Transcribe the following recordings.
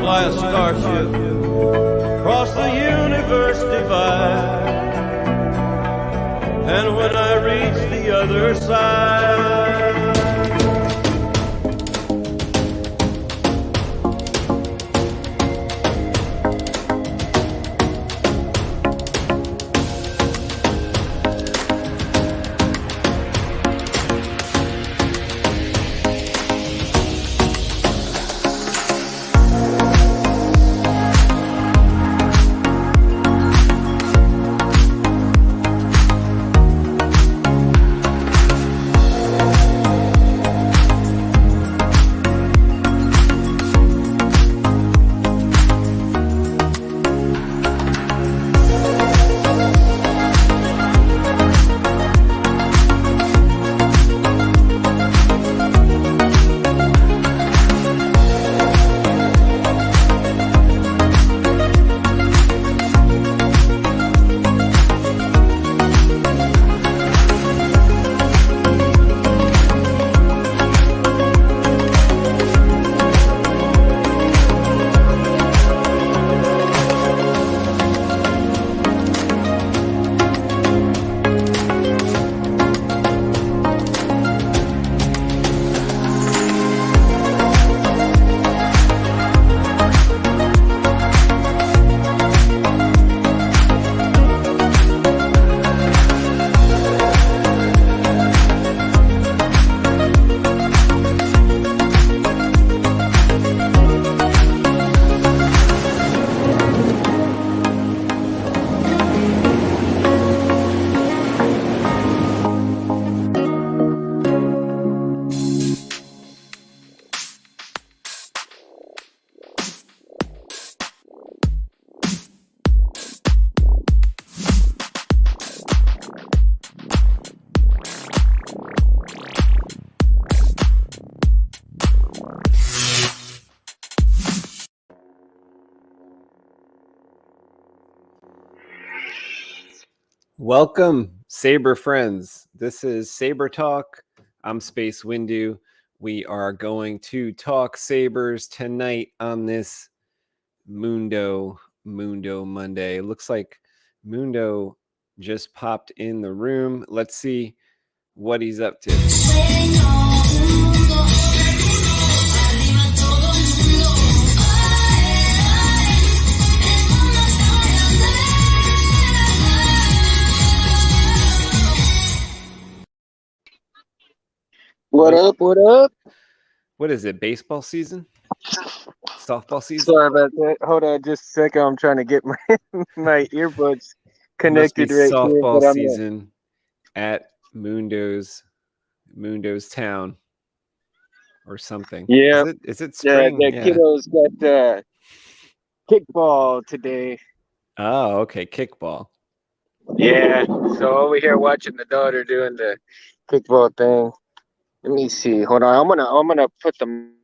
fly a starship across the universe divide. And when I reach the other side, welcome, Saber friends. This is Saber Talk. I'm Space Windu. We are going to talk Sabers tonight on this Mundo Monday. It looks like Mundo just popped in the room. Let's see what he's up to. What up? What up? What is it? Baseball season? Softball season? Sorry about that. Hold on just a second. I'm trying to get my my earbuds connected right softball here. Season at Mundo's town or something. Yeah. Is it spring? Yeah, the kiddos got kickball today. Oh, okay, kickball. Yeah. So over here watching the daughter doing the kickball thing. Let me see. Hold on. I'm gonna put them.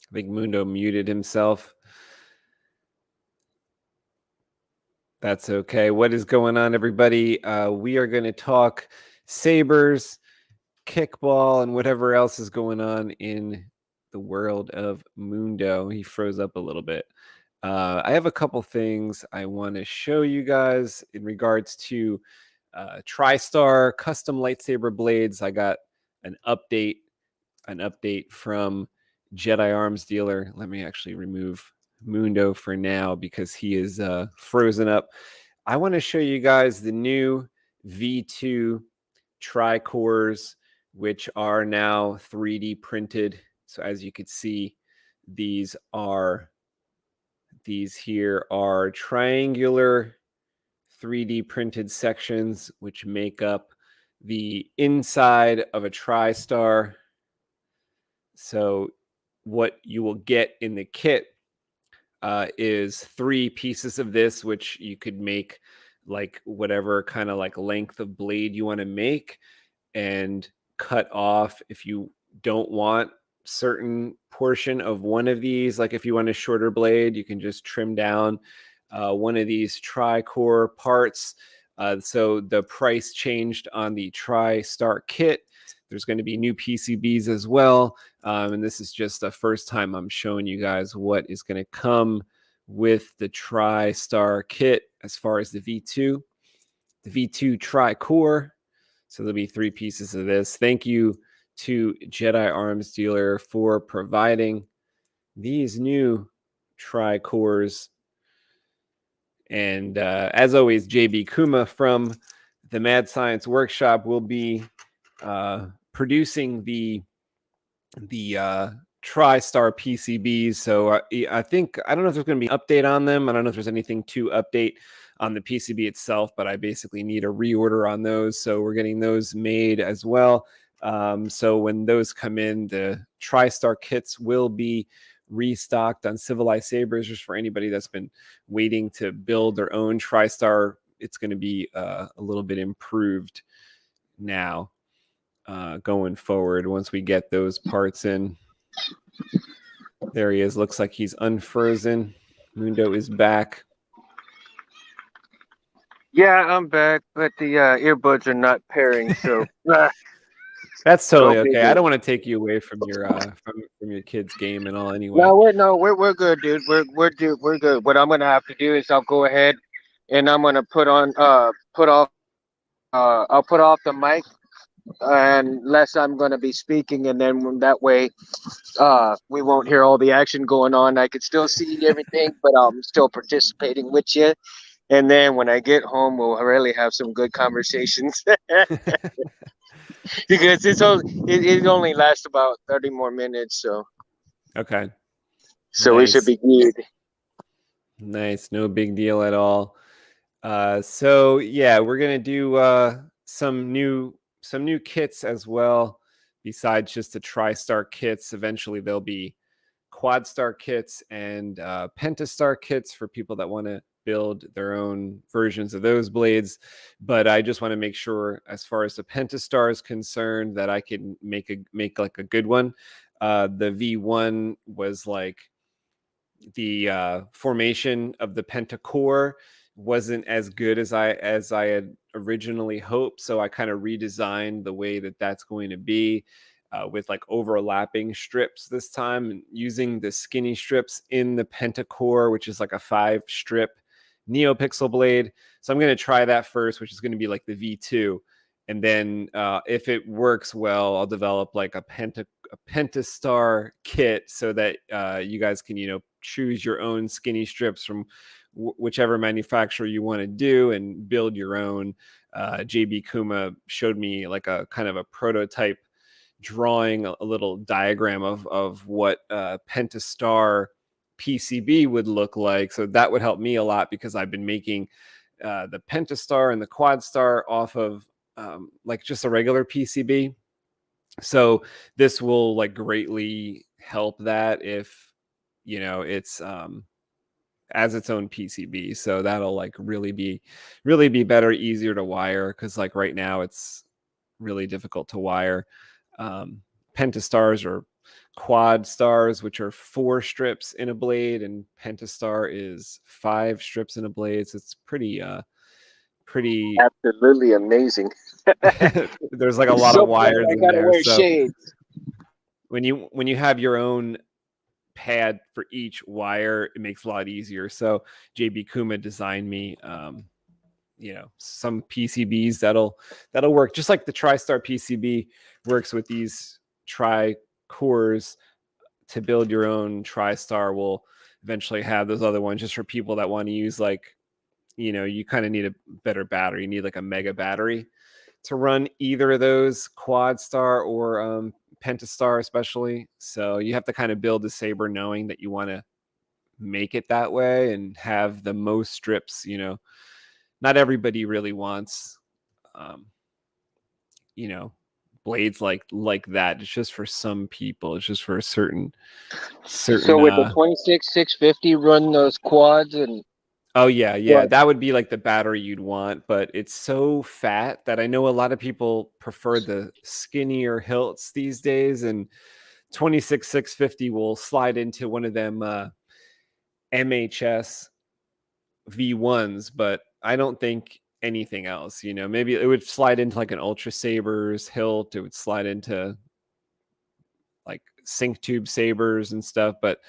I think Mundo muted himself. That's okay. What is going on, everybody? We are going to talk Sabers, kickball, and whatever else is going on in the world of Mundo. He froze up a little bit. I have a couple things I want to show you guys in regards to Tristar custom lightsaber blades. I got an update from Jedi Arms Dealer. Let me actually remove Mundo for now because he is frozen up. I want to show you guys the new V2 Tricores, which are now 3D printed. So as you can see, these here are triangular 3D printed sections, which make up the inside of a Tristar. So what you will get in the kit is 3 pieces of this, which you could make like whatever kind of like length of blade you want to make, and cut off if you don't want certain portion of one of these. Like if you want a shorter blade, you can just trim down one of these Tricore parts. So the price changed on the Tristar kit. There's going to be new PCBs as well. And this is just the first time I'm showing you guys what is going to come with the Tristar kit as far as the V2. The V2 Tricore. So there'll be 3 pieces of this. Thank you to Jedi Arms Dealer for providing these new Tricores. And as always, JB Kuma from the Mad Science Workshop will be producing the TriStar PCBs. So I think, I don't know if there's going to be an update on them. I don't know if there's anything to update on the PCB itself, but I basically need a reorder on those. So we're getting those made as well. So when those come in, the TriStar kits will be restocked on Civilized Sabers. Just for anybody that's been waiting to build their own TriStar, it's going to be a little bit improved now going forward once we get those parts in. There he is. Looks like he's unfrozen. Mundo is back. Yeah, I'm back, but the earbuds are not pairing, so That's totally Don't be okay. I good. don't want to take you away from your kids' game and all anyway. We're good, dude. We're good. What I'm gonna have to do is I'll go ahead and I'm gonna I'll put off the mic unless I'm gonna be speaking, and then that way we won't hear all the action going on. I could still see everything, but I'm still participating with you. And then when I get home, we'll really have some good conversations because it only lasts about 30 more minutes, Okay. so we should Nice. be good. Nice. No big deal at all. So yeah, we're gonna do some new kits as well. Besides just the TriStar kits, eventually there'll be QuadStar kits and Pentastar kits for people that want to build their own versions of those blades. But I just want to make sure, as far as the Pentastar is concerned, that I can make like a good one. The V1 was like the formation of the Pentacore wasn't as good as I had originally hoped, so I kind of redesigned the way that that's going to be with like overlapping strips this time, and using the skinny strips in the Pentacore, which is like a 5-strip NeoPixel blade. So I'm going to try that first, which is going to be like the V2. And then if it works well, I'll develop like a Pentastar kit so that you guys can, choose your own skinny strips from whichever manufacturer you want to do and build your own. JB Kuma showed me like a kind of a prototype drawing, a little diagram of what Pentastar PCB would look like. So that would help me a lot because I've been making the Pentastar and the QuadStar off of like just a regular PCB. So this will like greatly help that if it's as its own PCB. So that'll like really be better, easier to wire, because like right now it's really difficult to wire. Pentastars or quad stars, which are 4 strips in a blade, and Pentastar is 5 strips in a blade. So it's pretty Absolutely amazing. there's like a lot of wires I in gotta there. wear So shades. when you have your own pad for each wire, it makes it a lot easier. So JB Kuma designed me some PCBs that'll work just like the TriStar PCB works with these Tricores. To build your own TriStar, will eventually have those other ones just for people that want to use like you kind of need a better battery. You need like a mega battery to run either of those, QuadStar or Pentastar especially. So you have to kind of build a Saber knowing that you want to make it that way and have the most strips. Not everybody really wants blades like that. It's just for some people. It's just for a certain So with the 26650, run those quads and. Oh yeah, that would be like the battery you'd want, but it's so fat that I know a lot of people prefer the skinnier hilts these days, and 26650 will slide into one of them MHS V1s, but I don't think anything else. Maybe it would slide into like an Ultra Sabers hilt. It would slide into like sync tube sabers and stuff, but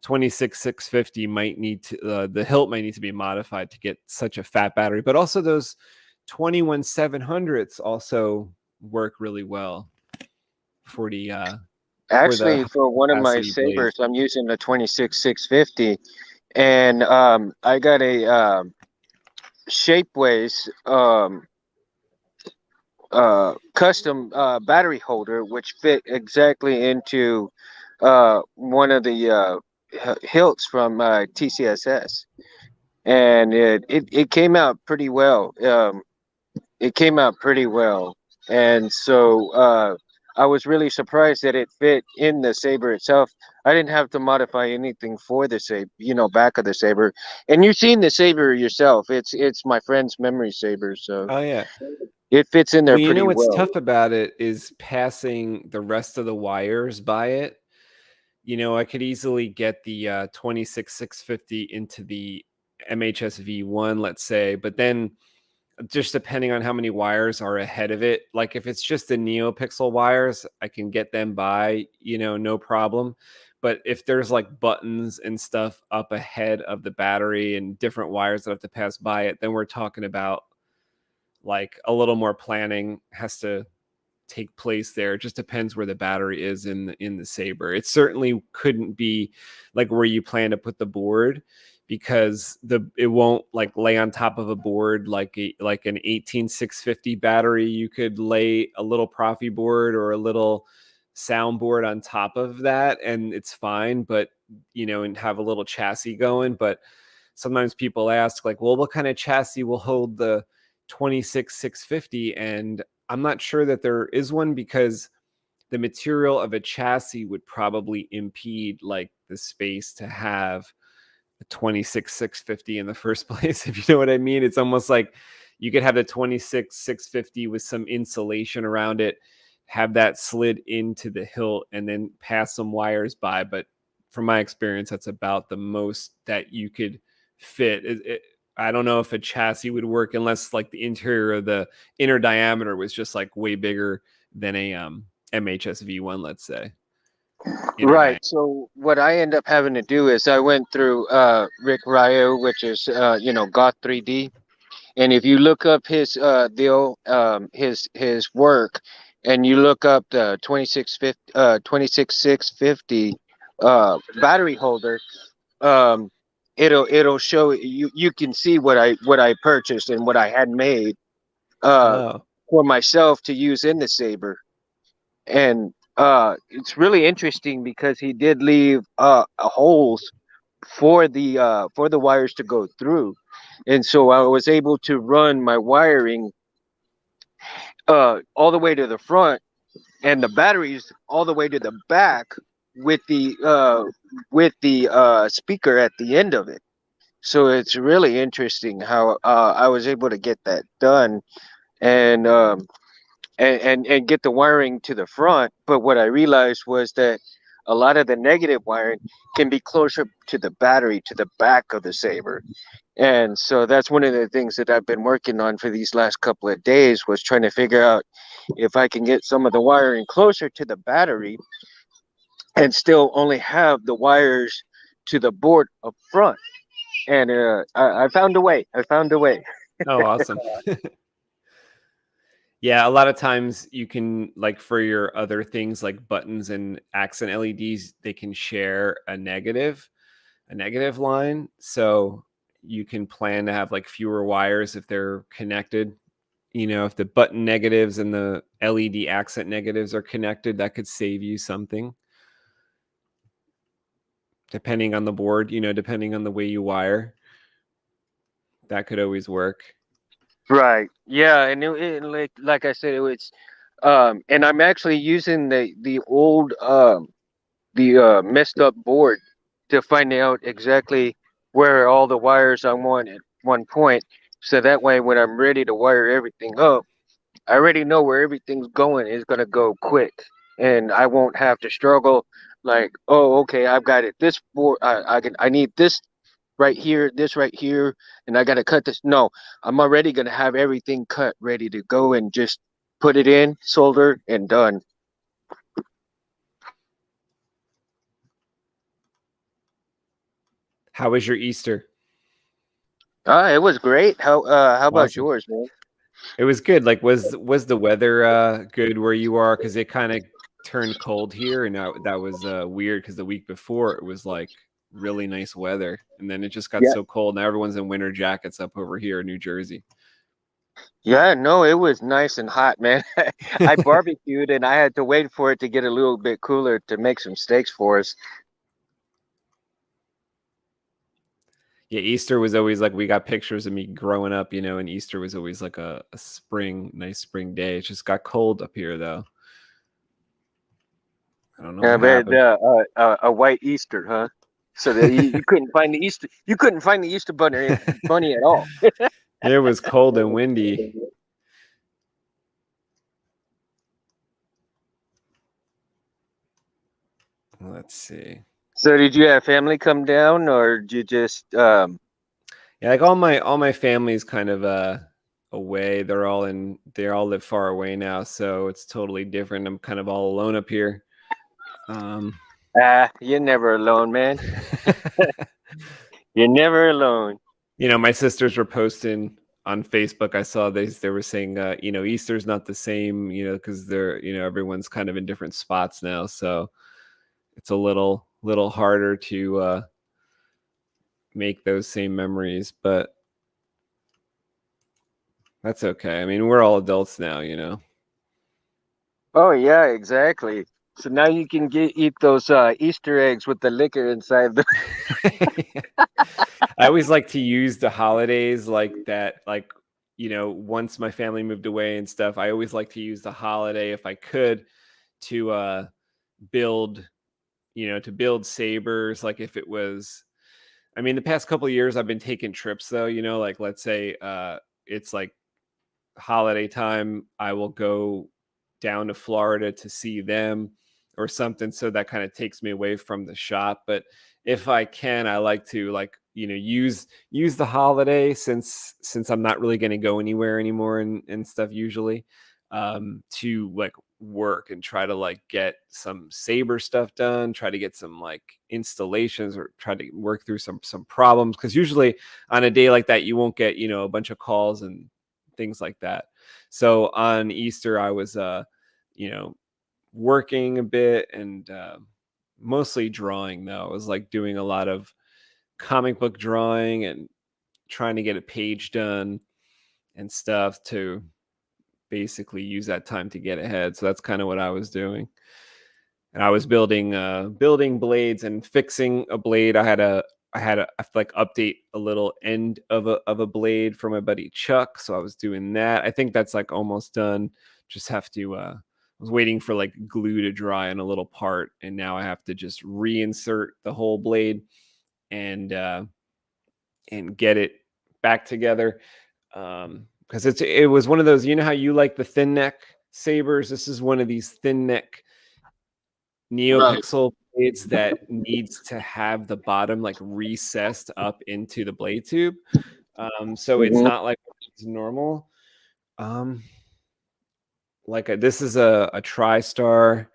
26,650 might need to the hilt might need to be modified to get such a fat battery. But also those 21,700s also work really well for the Actually, high for one of my capacity blades. sabers, I'm using the 26,650, and I got a Shapeways custom battery holder, which fit exactly into one of the hilts from TCSS, and it came out pretty well. It came out pretty well, and so I was really surprised that it fit in the saber itself. I didn't have to modify anything for the saber, back of the saber. And you've seen the saber yourself. It's my friend's memory saber, so Oh yeah. it fits in there Well, pretty what's well. tough about it is passing the rest of the wires by it. I could easily get the 26,650 into the MHSV1, let's say, but then just depending on how many wires are ahead of it, like if it's just the NeoPixel wires, I can get them by, no problem. But if there's like buttons and stuff up ahead of the battery and different wires that have to pass by it, then we're talking about like a little more planning has to take place there. It just depends where the battery is in the Saber. It certainly couldn't be like where you plan to put the board, because it won't like lay on top of a board like an 18650 battery. You could lay a little Prophy board or a little soundboard on top of that and it's fine, but and have a little chassis going. But sometimes people ask like, well, what kind of chassis will hold the 26,650? And I'm not sure that there is one, because the material of a chassis would probably impede like the space to have a 26,650 in the first place, if you know what I mean. It's almost like you could have the 26,650 with some insulation around it, have that slid into the hilt, and then pass some wires by. But from my experience, that's about the most that you could fit. I don't know if a chassis would work unless like the interior of the inner diameter was just like way bigger than a MHSV1, let's say. Right. So what I end up having to do is I went through Rick Ryo, which is Goth 3D, and if you look up his his work, and you look up the 26,650 battery holder, um, it'll show you. You can see what I purchased and what I had made Oh, for myself to use in the Saber. And it's really interesting because he did leave holes for the wires to go through, and so I was able to run my wiring all the way to the front and the batteries all the way to the back with the speaker at the end of it. So it's really interesting how I was able to get that done, and and get the wiring to the front. But what I realized was that a lot of the negative wiring can be closer to the battery, to the back of the Saber. And so that's one of the things that I've been working on for these last couple of days, was trying to figure out if I can get some of the wiring closer to the battery and still only have the wires to the board up front. And I found a way. I found a way. oh, awesome. Yeah, a lot of times you can, like for your other things like buttons and accent LEDs, they can share a negative line. So you can plan to have like fewer wires if they're connected. If the button negatives and the LED accent negatives are connected, that could save you something. Depending on the board, depending on the way you wire, that could always work. Right. Yeah, and like I said, it was and I'm actually using the old the messed up board to find out exactly where all the wires I want at one point, so that way when I'm ready to wire everything up, I already know where everything's going. It's gonna go quick, and I won't have to struggle like, oh, okay, I've got it. This board, I need this right here, this right here, and I gotta cut this. No, I'm already gonna have everything cut, ready to go, and just put it in, solder, and done. How was your Easter? It was great. How about Awesome. yours, man? It was good. Like, was the weather good where you are? Because it kind of turned cold here, and that was weird. Because the week before it was like really nice weather, and then it just got Yeah. so cold. Now everyone's in winter jackets up over here in New Jersey. Yeah, no, it was nice and hot, man. I barbecued and I had to wait for it to get a little bit cooler to make some steaks for us. Yeah, Easter was always like, we got pictures of me growing up, and Easter was always like a nice spring day. It just got cold up here though. I don't know Yeah, what but happened. a white Easter, huh? So that you couldn't find the Easter, bunny at all. It was cold and windy. Let's see. So did you have family come down, or did you just Yeah, like all my family's kind of away. They all live far away now, so it's totally different. I'm kind of all alone up here. you're never alone, man. You're never alone. My sisters were posting on Facebook. I saw they were saying Easter's not the same, because they're everyone's kind of in different spots now, so it's a little harder to make those same memories, but that's okay. I mean, we're all adults now, Oh yeah, exactly. So now you can eat those Easter eggs with the liquor inside. I always like to use the holidays like that, like, once my family moved away and stuff, I always like to use the holiday if I could to build, to build sabers. Like if it was, I mean, the past couple of years I've been taking trips though, like let's say it's like holiday time, I will go down to Florida to see them or something. So that kind of takes me away from the shop. But if I can, I like to use the holiday since I'm not really going to go anywhere anymore and stuff usually, to like work and try to like get some Saber stuff done, try to get some like installations or try to work through some problems, because usually on a day like that you won't get a bunch of calls and things like that. So on Easter I was working a bit and mostly drawing though. I was like doing a lot of comic book drawing and trying to get a page done and stuff to basically use that time to get ahead. So that's kind of what I was doing. And I was building blades and fixing a blade. I had to like update a little end of a blade for my buddy Chuck. So I was doing that. I think that's like almost done. Just have to I was waiting for like glue to dry on a little part, and now I have to just reinsert the whole blade and get it back together. Because it was one of those, how you like the thin neck sabers. This is one of these thin neck Right. NeoPixel blades that needs to have the bottom like recessed up into the blade tube. So it's Mhm. not like it's normal. This is a Tristar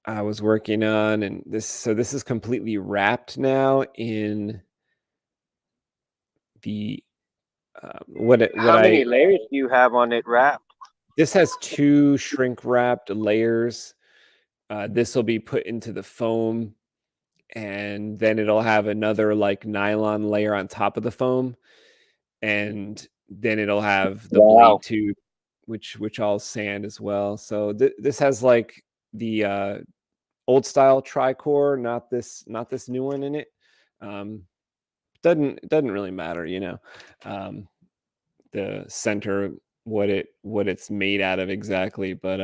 I was working on, and this is completely wrapped now in the what How many I layers do you have on it wrapped? this has 2 shrink wrapped layers. This will be put into the foam, and then it'll have another like nylon layer on top of the foam, and then it'll have the Wow. blade tube, which I'll sand as well. So this has like the old style Tricore, not this new one in it. Doesn't really matter, the center, what it's made out of exactly, but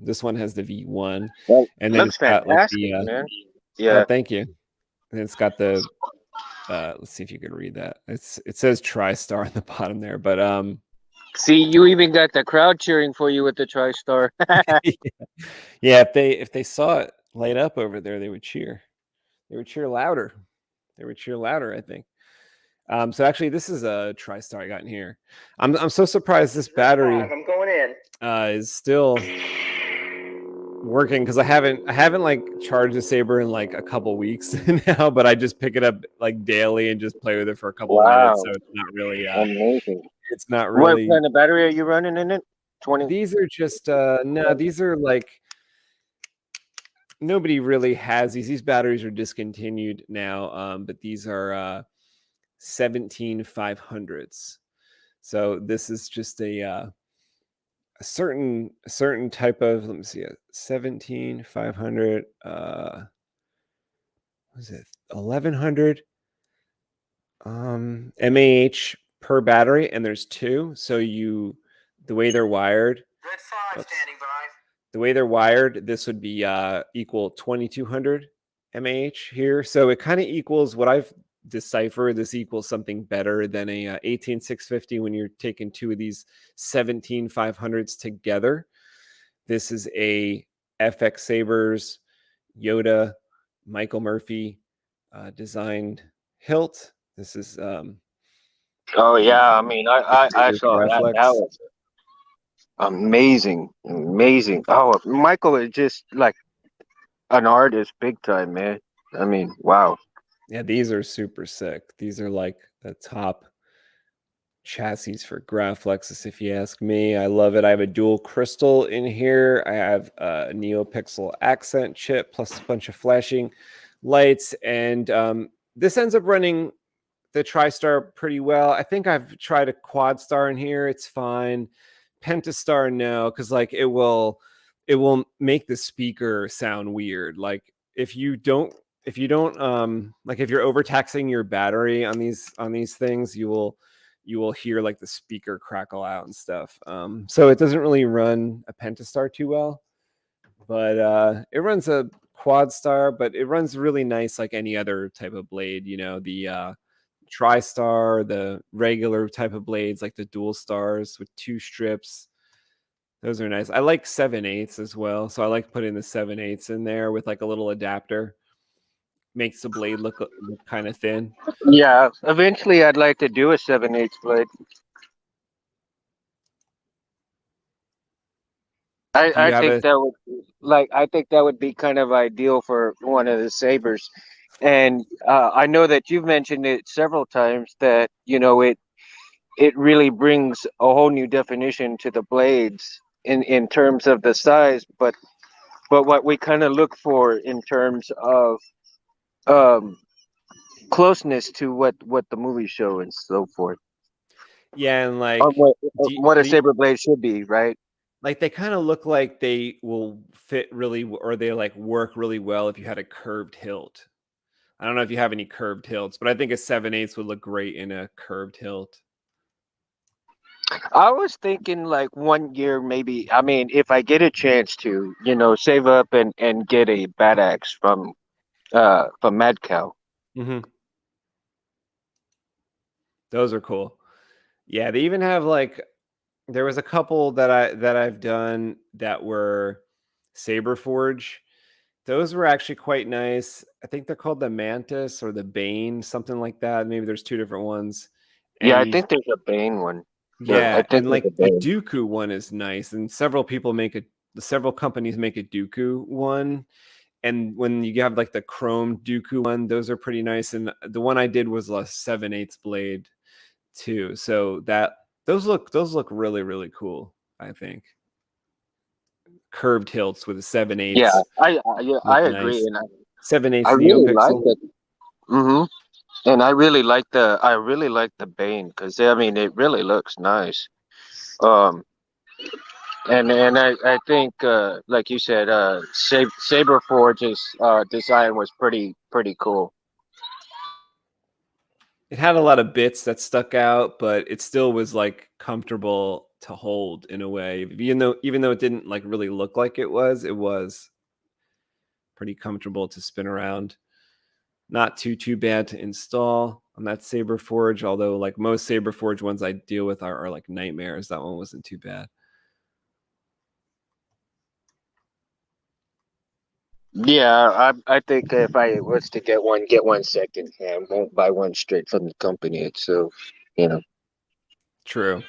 this one has the V1, Well, and then looks it's got like fantastic, the man. oh, Yeah. thank you. And it's got the let's see if you could read that. It says TriStar on the bottom there, but See, you even got the crowd cheering for you with the TriStar. yeah, if they saw it light up over there, they would cheer louder. They would cheer louder, I think. So actually, this is a Tristar I got in here. I'm so surprised this battery I'm going in. is still working because I haven't like charged the Saber in like a couple weeks now, but I just pick it up like daily and just play with it for a couple of minutes. Wow, So it's not really amazing. it's not What really. kind of battery are you running in it? 20. These are just no, these are like nobody really has these. These batteries are discontinued now, but these are 17500s. So this is just a certain type of, let me see, a 17500 what is it, 1100 mAh per battery, and there's two. So the way they're wired, Red 5 standing by. the way they're wired, this would be equal 2200 mAh here. So it kind of equals what I've deciphered. This equals something better than a 18650 when you're taking two of these 17500s together. This is a FX Sabers Yoda Michael Murphy designed hilt. This is Oh yeah, I mean, I saw that. Graflex. That was amazing, amazing. Oh, Michael is just like an artist, big time, man. I mean, wow. Yeah, these are super sick. These are like the top chassis for Graflexes, if you ask me. I love it. I have a dual crystal in here. I have a NeoPixel accent chip plus a bunch of flashing lights, and this ends up running the Tristar pretty well. I think I've tried a Quad Star in here. It's fine. Pentastar, no, because like it will make the speaker sound weird. Like if you don't like if you're overtaxing your battery on these things, you will hear like the speaker crackle out and stuff. So it doesn't really run a Pentastar too well, but it runs a Quad Star, but it runs really nice like any other type of blade, you know, the Tristar, the regular type of blades, like the dual stars with two strips. Those are nice. I like 7/8 as well. So I like putting the 7/8 in there with like a little adapter. Makes the blade look kind of thin. Yeah, eventually I'd like to do a 7/8 blade. I think that would be kind of ideal for one of the sabers. And I know that you've mentioned it several times that, you know, it really brings a whole new definition to the blades in terms of the size, but what we kind of look for in terms of um closeness to what the movies show and so forth. Yeah, and like What a saber blade should be, right? like they kind of look like they will fit really, or they like work really well if you had a curved hilt. I don't know if you have any curved hilts, but I think a 7/8 would look great in a curved hilt. I was thinking like 1 year maybe. I mean, if I get a chance to, you know, save up and get a bad axe from Mad Cow. Mm-hmm. Those are cool. Yeah, they even have like, there was a couple that I've done that were Saber Forge. Those were actually quite nice. I think they're called the Mantis or the Bane, something like that. Maybe there's two different ones. And Yeah, I think there's a Bane one. yeah, and like the Bane. Dooku one is nice, and several companies make a Dooku one. And when you have like the chrome Dooku one, those are pretty nice. And the one I did was a 7/8 blade too. So those look really, really cool, I think. Curved hilts with a 7/8. Yeah, I agree, nice. and 7/8 I really like NeoPixel. it. And I really like the Bane because I mean it really looks nice. Um, and I think like you said, Saber Forge's design was pretty cool. It had a lot of bits that stuck out, but it still was like comfortable to hold in a way. Even though it didn't like really look like it was pretty comfortable to spin around. Not too bad to install on that Saber Forge, although like most Saber Forge ones I deal with are like nightmares. That one wasn't too bad. Yeah, I think if I was to get one second hand. Won't buy one straight from the company itself. You know. True.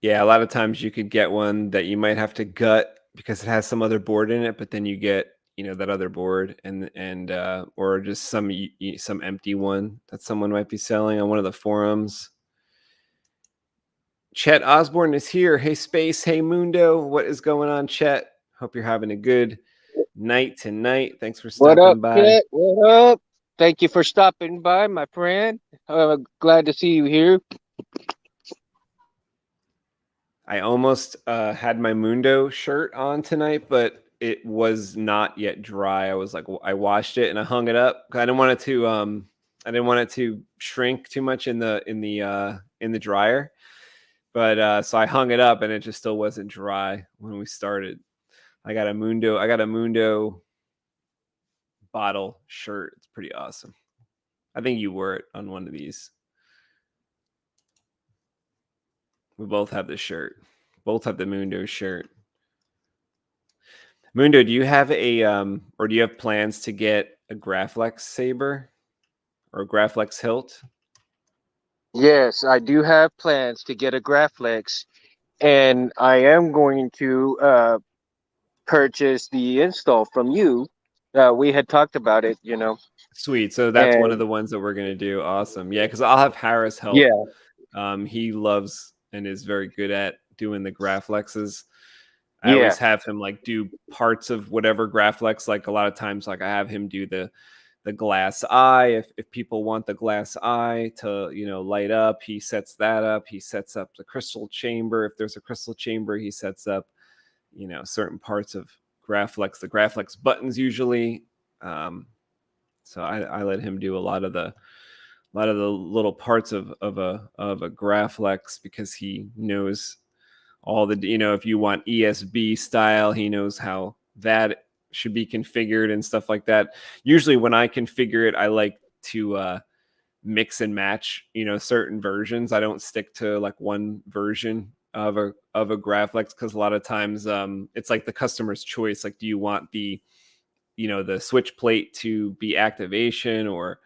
Yeah, a lot of times you could get one that you might have to gut because it has some other board in it, but then you get, that other board and or just some empty one that someone might be selling on one of the forums. Chet Osborne is here. Hey Space, hey Mundo, what is going on, Chet? Hope you're having a good night tonight. Thanks for What up, stopping by. Chet? What up? Thank you for stopping by, my friend. Glad to see you here. I almost had my Mundo shirt on tonight, but it was not yet dry. I was like, I washed it and I hung it up. I didn't want it to shrink too much in the dryer. But so I hung it up and it just still wasn't dry when we started. I got a Mundo bottle shirt. It's pretty awesome. I think you wore it on one of these. We both have the shirt. Both have the Mundo shirt. Mundo, do you have or do you have plans to get a Graflex saber or a Graflex hilt? Yes, I do have plans to get a Graflex, and I am going to purchase the install from you. We had talked about it, Sweet. So that's one of and the ones that we're gonna do. Awesome. Yeah, because I'll have Harris help. yeah, He loves and is very good at doing the Graflexes. I yeah, always have him like do parts of whatever Graflex. Like a lot of times, like I have him do the glass eye. If people want the glass eye to light up, he sets that up. He sets up the crystal chamber. If there's a crystal chamber, he sets up certain parts of Graflex. The Graflex buttons usually. So I let him do a lot of the little parts of a Graflex because he knows all the if you want ESB style, he knows how that should be configured and stuff like that. Usually when I configure it, I like to mix and match certain versions. I don't stick to like one version of a Graflex because a lot of times it's like the customer's choice. Like, do you want the the switch plate to be activation, or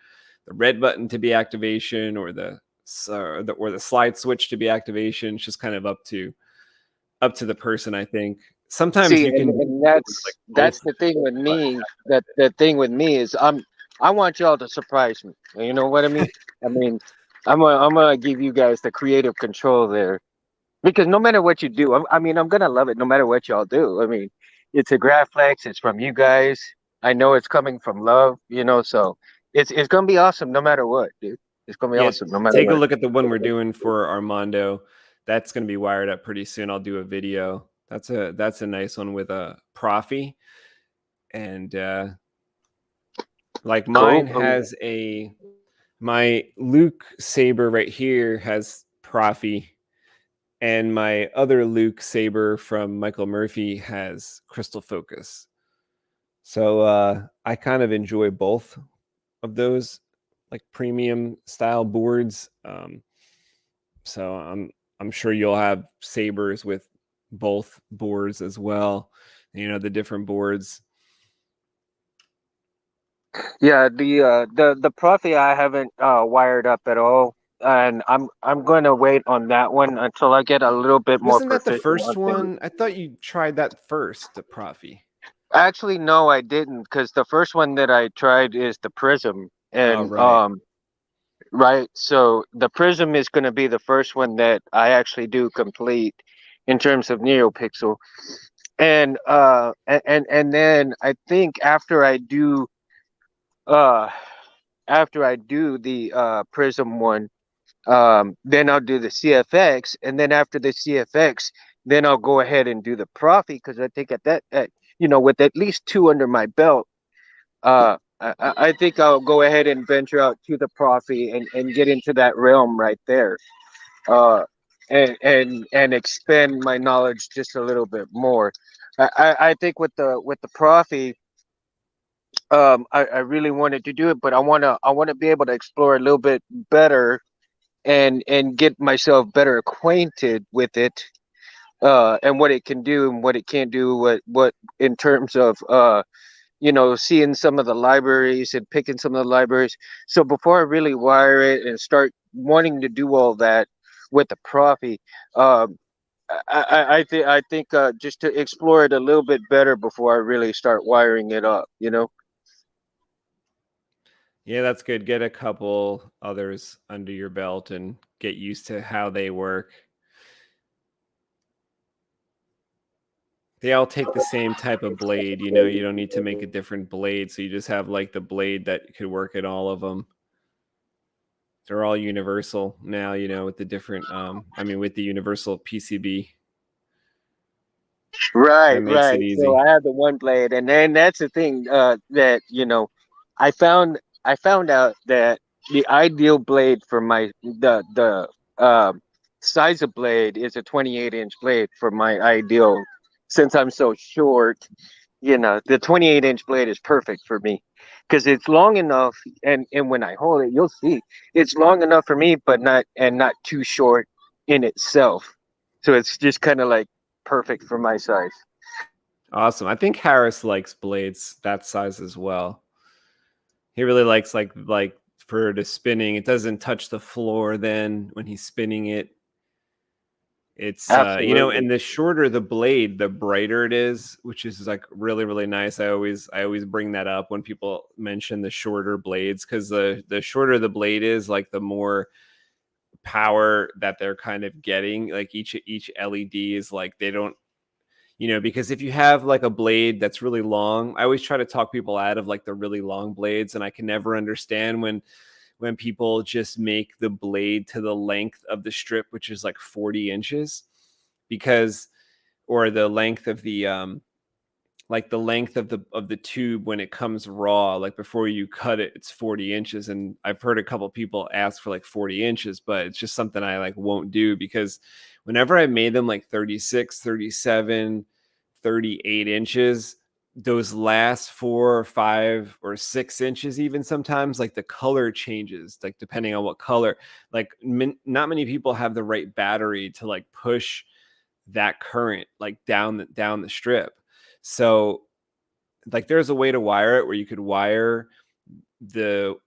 the red button to be activation, or the slide switch to be activation? It's just kind of up to the person, I think. Sometimes see, you can and like that's both. the thing with me. That the thing with me is I want y'all to surprise me. You know what I mean? I mean, I'm gonna give you guys the creative control there. Because no matter what you do, I mean, I'm gonna love it no matter what y'all do. I mean, it's a Graflex. It's from you guys. I know it's coming from love, so it's gonna be awesome no matter what, dude. It's gonna be Yeah, awesome no matter take a what. look at the one we're doing for Armando. That's going to be wired up pretty soon. I'll do a video. That's a nice one with a Prophy, and like mine Cool. has my Luke Saber right here has Prophy, and my other Luke Saber from Michael Murphy has Crystal Focus. So I kind of enjoy both of those like premium style boards. So I'm sure you'll have sabers with both boards as well. The different boards. Yeah, the Prophy I haven't wired up at all, and I'm going to wait on that one until I get a little bit more Wasn't that the proficient first on things. one? I thought you tried that first, the Prophy. Actually, no, I didn't, because the first one that I tried is the Prism, Oh, and right. right. So the Prism is going to be the first one that I actually do complete in terms of NeoPixel. And then I think uh after I do the Prism one, then I'll do the CFX, and then after the CFX, then I'll go ahead and do the Prophy, because I think with at least two under my belt, I think I'll go ahead and venture out to the Prophy and get into that realm right there. Uh, and expand my knowledge just a little bit more. I think with the Prophy, I really wanted to do it, but I wanna be able to explore a little bit better and get myself better acquainted with it and what it can do and what it can't do, what in terms of seeing some of the libraries and picking some of the libraries. So before I really wire it and start wanting to do all that with the Prophy, um, I think just to explore it a little bit better before I really start wiring it up. Yeah, that's good. Get a couple others under your belt and get used to how they work. They all take the same type of blade, you don't need to make a different blade. So you just have like the blade that could work in all of them. They're all universal now, with the different, with the universal PCB. Right, That makes right. it So easy. I have the one blade, and then that's the thing that I found out that the ideal blade for the size of blade is a 28-inch blade for my ideal. Since I'm so short, the 28-inch blade is perfect for me because it's long enough, and when I hold it, you'll see it's long enough for me, but not too short in itself. So it's just kind of like perfect for my size. Awesome. I think Harris likes blades that size as well. He really likes like for the spinning. It doesn't touch the floor then when he's spinning it. It's Absolutely. and the shorter the blade, the brighter it is, which is like really, really nice. I always bring that up when people mention the shorter blades, because the shorter the blade is, like the more power that they're kind of getting. Like each LED is like, they don't, because if you have like a blade that's really long, I always try to talk people out of like the really long blades, and I can never understand when people just make the blade to the length of the strip, which is like 40 inches, because, or the length of the like the length of the tube when it comes raw, like before you cut it, it's 40 inches. And I've heard a couple people ask for like 40 inches, but it's just something I like won't do, because whenever I made them like 36, 37, 38 inches, those last 4 or 5 or 6 inches, even sometimes, like the color changes, like depending on what color. Like not many people have the right battery to like push that current like down the strip. So like there's a way to wire it where you could wire the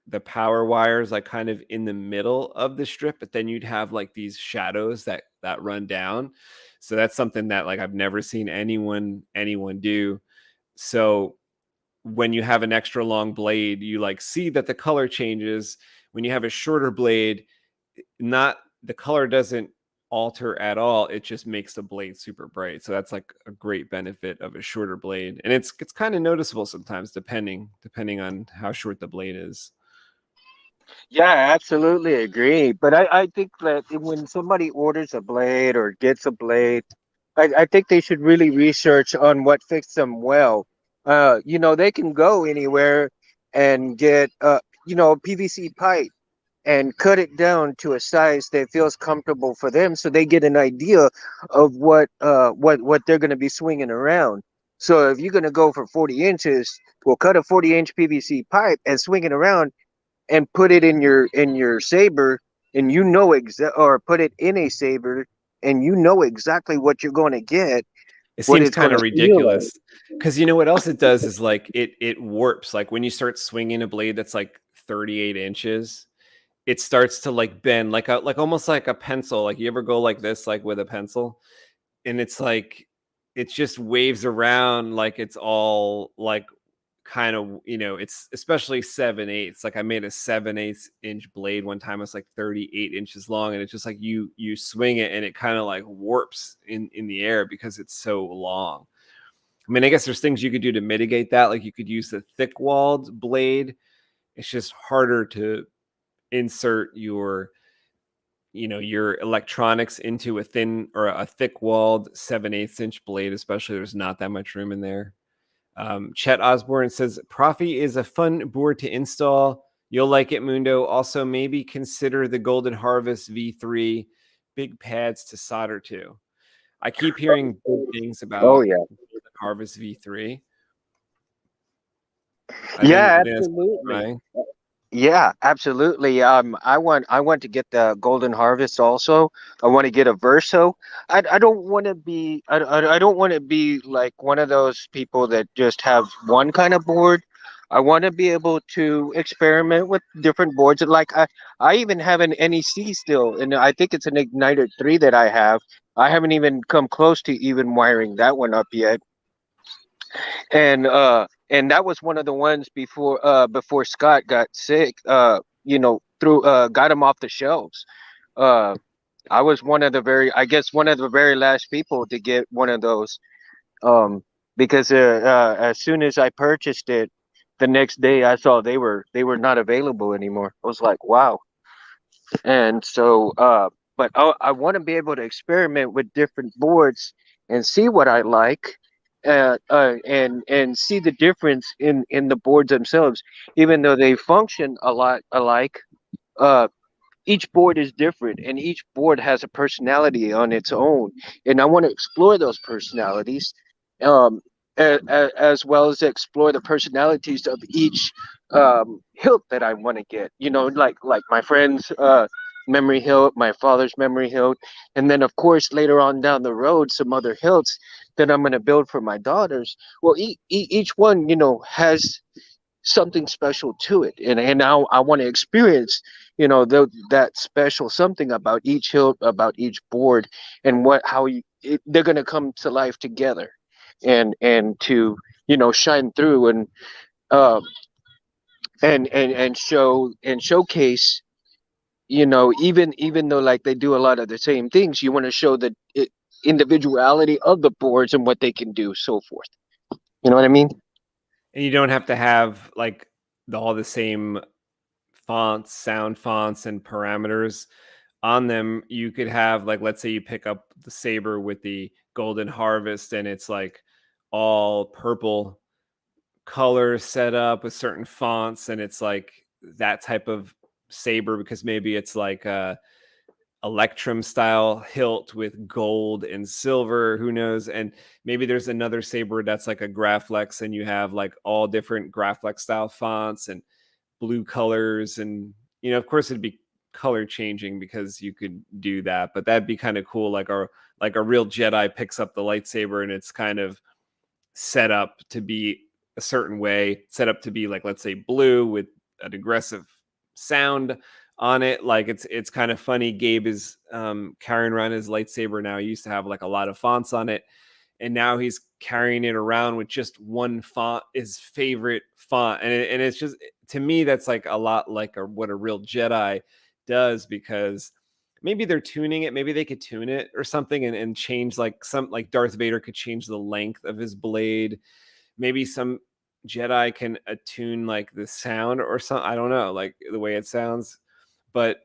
the power wires like kind of in the middle of the strip, but then you'd have like these shadows that run down. So that's something that like I've never seen anyone do. So when you have an extra long blade, you like see that the color changes. When you have a shorter blade, not the color doesn't alter at all. It just makes the blade super bright. So that's like a great benefit of a shorter blade. And it's kind of noticeable sometimes depending on how short the blade is. Yeah, I absolutely agree. But I think that when somebody orders a blade or gets a blade, I think they should really research on what fits them well. They can go anywhere and get PVC pipe and cut it down to a size that feels comfortable for them, so they get an idea of what they're going to be swinging around. So if you're going to go for 40 inches, we'll cut a 40-inch PVC pipe and swing it around and put it in your saber, and or put it in a saber, and exactly what you're going to get, It what seems it's going kind of to feel like. ridiculous, because you know what else it does is like it warps. Like when you start swinging a blade that's like 38 inches, it starts to like bend like almost like a pencil. Like you ever go like this, like with a pencil, and it's like it just waves around, like it's all like kind of, it's especially 7/8. Like I made a 7/8 inch blade one time. It's like 38 inches long, and it's just like you swing it and it kind of like warps in the air because it's so long. I mean, I guess there's things you could do to mitigate that. Like you could use the thick walled blade. It's just harder to insert your electronics into a thin or a thick walled 7/8 inch blade, especially. There's not that much room in there. Chet Osborne says Prophy is a fun board to install. You'll like it, Mundo. Also, maybe consider the Golden Harvest V3, big pads to solder to. I keep hearing good things Oh about yeah. Golden Harvest V3. I think Yeah, that's worth absolutely. trying. Yeah, absolutely. I want to get the Golden Harvest also. I want to get a Verso. I don't want to be I don't want to be like one of those people that just have one kind of board. I want to be able to experiment with different boards. And like I even have an NEC still, and I think it's an Igniter 3 that I have. I haven't even come close to even wiring that one up yet. And that was one of the ones before Scott got sick, through got him off the shelves. uh I was I guess one of the very last people to get one of those, um because as soon as I purchased it, the next day I saw they were not available anymore. I was like, wow. And so but I want to be able to experiment with different boards and see what I like, and see the difference in the boards themselves. Even though they function a lot alike, uh each board is different, and each board has a personality on its own, and I want to explore those personalities, um as well as explore the personalities of each hilt that I want to get, like my friend's memory hilt, my father's memory hilt, and then of course later on down the road some other hilts that I'm going to build for my daughters. Well, each one, has something special to it, and now I want to experience, that special something about each hilt, about each board, and they're going to come to life together, and to, shine through, um and showcase, even though like they do a lot of the same things, you want to show the individuality of the boards and what they can do, so forth. You know what I mean? And you don't have to have like all the same fonts, sound fonts, and parameters on them. You could have, like, let's say you pick up the Saber with the Golden Harvest and it's like all purple color set up with certain fonts, and it's like that type of Saber because maybe it's like a Electrum style hilt with gold and silver, who knows? And maybe there's another Saber that's like a Graflex and you have like all different Graflex style fonts and blue colors, and of course it'd be color changing because you could do that, but that'd be kind of cool. Like a real Jedi picks up the lightsaber and it's kind of set up to be a certain way, set up to be like, let's say, blue with an aggressive sound on it. Like it's kind of funny. Gabe is carrying around his lightsaber now. He used to have like a lot of fonts on it, and now he's carrying it around with just one font, his favorite font. And it's just, to me, that's like a lot like what a real Jedi does, because maybe they're tuning it. Maybe they could tune it or something and change, like Darth Vader could change the length of his blade. Maybe some Jedi can attune like the sound or something. I don't know, like the way it sounds. But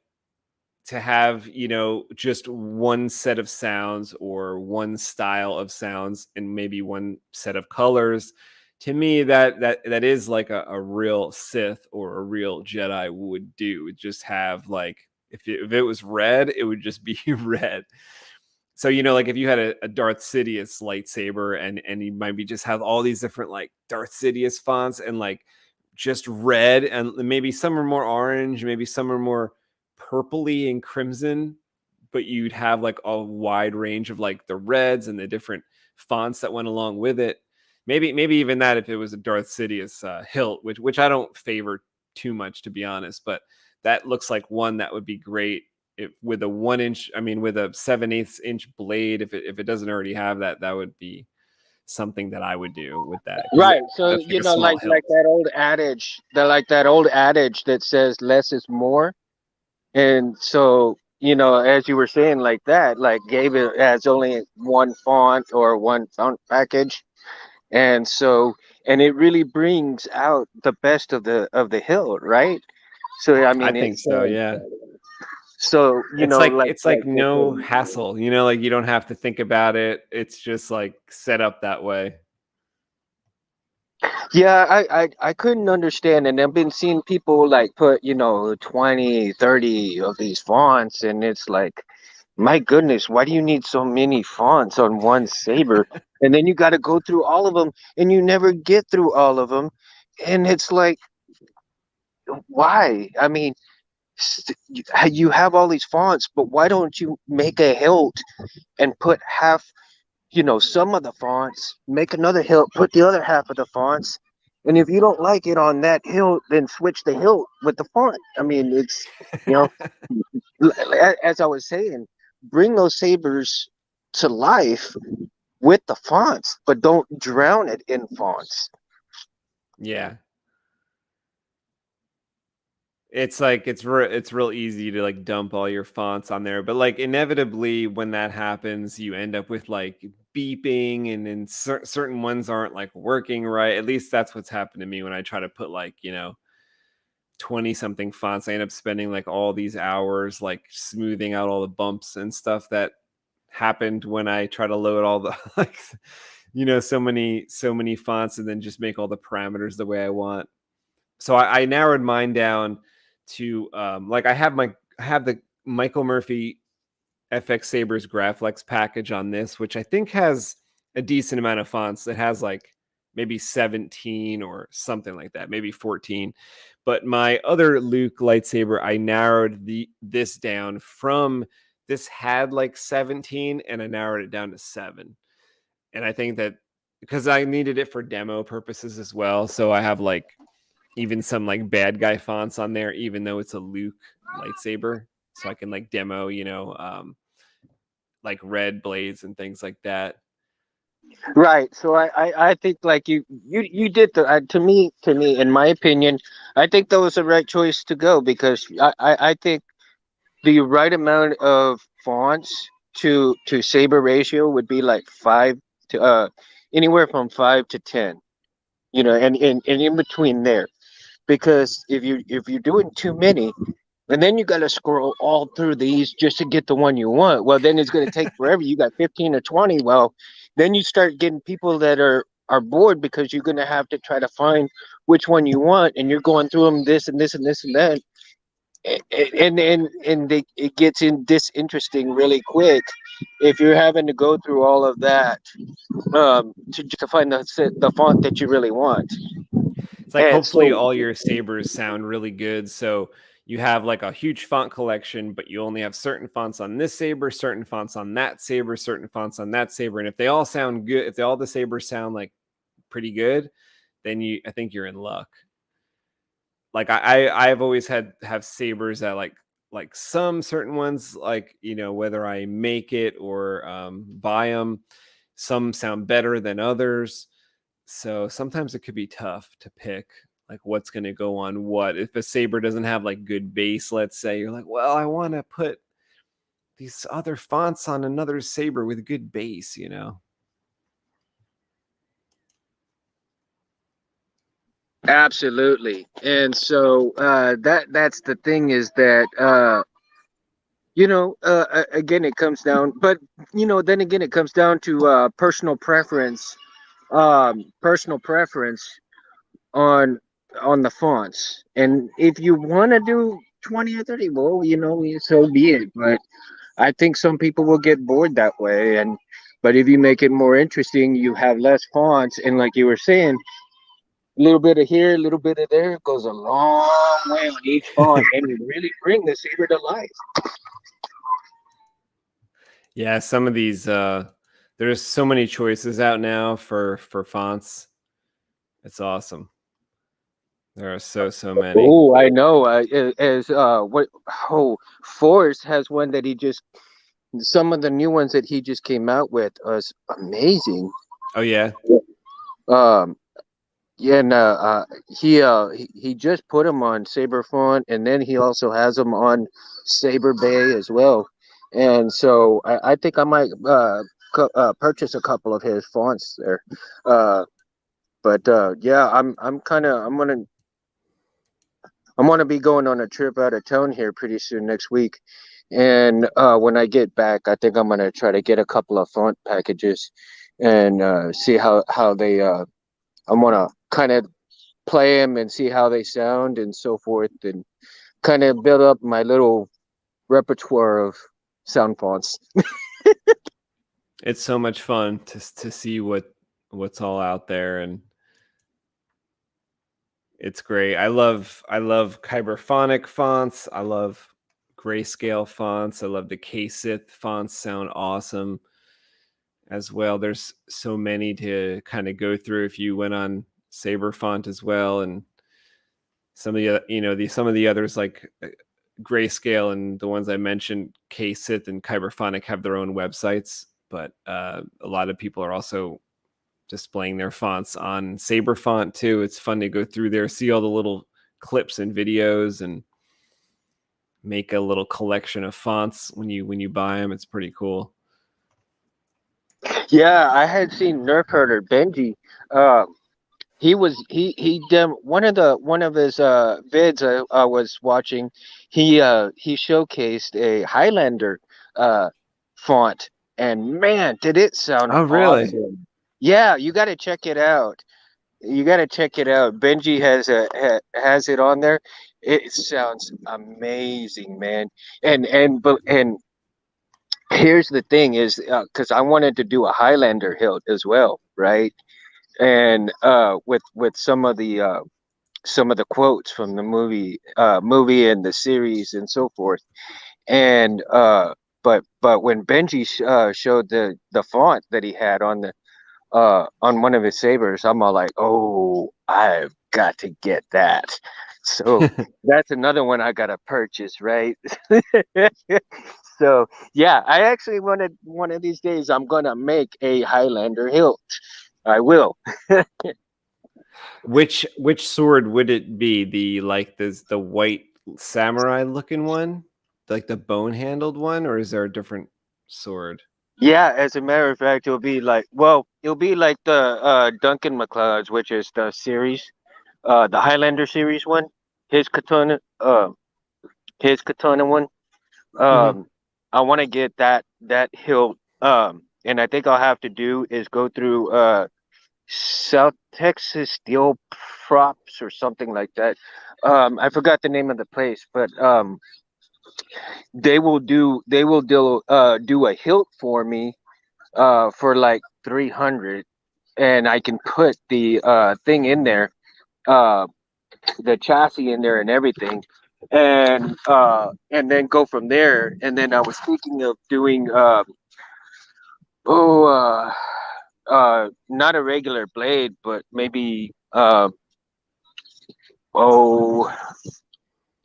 to have, just one set of sounds or one style of sounds and maybe one set of colors, to me that is like a real Sith or a real Jedi would do. Just have, like, if it was red, it would just be red. So, like if you had a Darth Sidious lightsaber and you might be just have all these different like Darth Sidious fonts and like just red, and maybe some are more orange, maybe some are more purpley and crimson, but you'd have like a wide range of like the reds and the different fonts that went along with it. Maybe even that if it was a Darth Sidious hilt, which I don't favor too much, to be honest, but that looks like one that would be great with a 1 inch, with a 7/8 inch blade. If it doesn't already have that, that would be something that I would do with that. Right. So, That's like a small hilt. like that old adage that says less is more. And so, as you were saying, like that, like Gabe has only one font or one font package. And so, and it really brings out the best of the hill, right? So, I I mean, think so, yeah. So, It's like no hassle, like you don't have to think about it. It's just like set up that way. yeah, I couldn't understand. And I've been seeing people like put, 20, 30 of these fonts, and it's like, my goodness, why do you need so many fonts on one saber? And then you got to go through all of them, and you never get through all of them. And it's like, why? I mean, you have all these fonts, but why don't you make a hilt and put half, some of the fonts, make another hilt, put the other half of the fonts, and if you don't like it on that hilt, then switch the hilt with the font. I mean, it's, you know, as I was saying, bring those sabers to life with the fonts, but don't drown it in fonts. Yeah. It's like it's real easy to like dump all your fonts on there, but like inevitably when that happens, you end up with like beeping, and then certain ones aren't like working right. At least that's what's happened to me when I try to put like 20 something fonts. I end up spending like all these hours like smoothing out all the bumps and stuff that happened when I try to load all the like so many fonts and then just make all the parameters the way I want. So I narrowed mine down to like I have the Michael Murphy FX Sabers Graflex package on this, which I think has a decent amount of fonts. That has like maybe 17 or something like that, maybe 14. But my other Luke lightsaber, I narrowed this down from, this had like 17 and I narrowed it down to 7. And I think that because I needed it for demo purposes as well, so I have like even some like bad guy fonts on there, even though it's a Luke lightsaber, so I can like demo, like red blades and things like that. Right. So I think like you did to me in my opinion, I think that was the right choice to go because I think the right amount of fonts to saber ratio would be like 5 to anywhere from 5 to 10, and in between there. Because if you're doing too many, and then you got to scroll all through these just to get the one you want. Well, then it's going to take forever. You got 15 or 20. Well, then you start getting people that are bored because you're going to have to try to find which one you want, and you're going through them this and this and this and that, and it gets in disinteresting really quick if you're having to go through all of that to find the font that you really want. It's like And hopefully so all your sabers sound really good. So you have like a huge font collection, but you only have certain fonts on this saber, certain fonts on that saber, certain fonts on that saber. And if they all sound good, if all the sabers sound like pretty good, then I think you're in luck. Like I've always have sabers that like some certain ones, like whether I make it or buy them, some sound better than others. So sometimes it could be tough to pick like what's going to go on what. If a saber doesn't have like good base, let's say, you're like, well, I want to put these other fonts on another saber with good base, absolutely. And so that's the thing is that again it comes down, but then again it comes down to personal preference on the fonts. And if you want to do 20 or 30, well, so be it. But I think some people will get bored that way. But if you make it more interesting, you have less fonts, and like you were saying, a little bit of here, a little bit of there goes a long way on each font, and you really bring the saber to life. Yeah, some of these there's so many choices out now for fonts. It's awesome. There are so many. Oh, I know. As what? Oh, Forrest has one that he just. Some of the new ones that he just came out with was amazing. Oh yeah. Um, yeah, and he just put them on Saber font, and then he also has them on Saber Bay as well. And so I think I might purchase a couple of his fonts there. But yeah, I'm gonna be going on a trip out of town here pretty soon next week, and when I get back, I think I'm gonna try to get a couple of font packages and see how they. I'm gonna kind of play them and see how they sound and so forth, and kind of build up my little repertoire of sound fonts. It's so much fun to see what's all out there. And It's great. I love kyberphonic fonts. I love grayscale fonts. I love the K-Sith fonts, sound awesome as well. There's so many to kind of go through if you went on Saber font as well, and some of the some of the others like grayscale and the ones I mentioned, K-Sith and kyberphonic, have their own websites, but a lot of people are also displaying their fonts on Saber font too. It's fun to go through there, see all the little clips and videos, and make a little collection of fonts when you buy them. It's pretty cool. Yeah, I had seen Nerf Herder Benji. He did one of his vids I was watching. He showcased a Highlander font, and man, did it sound Oh, really? awesome! Yeah, you got to check it out. You got to check it out. Benji has it on there. It sounds amazing, man. And here's the thing is because I wanted to do a Highlander hilt as well, right? And with some of the quotes from the movie and the series and so forth. And but when Benji showed the font that he had on one of his sabers, I'm all like, oh, I've got to get that. So that's another one I gotta purchase, right? So yeah, I actually wanted one of these days I'm gonna make a Highlander hilt. I will. Which sword would it be? The white samurai looking one, like the bone handled one, or is there a different sword? Yeah, as a matter of fact, it'll be like the Duncan MacLeod's, which is the series, the Highlander series one, his katana, his katana one. Mm-hmm. I want to get that hilt. And I think I'll have to do is go through South Texas Steel Props or something like that. I forgot the name of the place, but they will do a hilt for me for like 300, and I can put the thing in there, uh the chassis in there and everything, and then go from there. And then I was thinking of doing oh not a regular blade, but maybe oh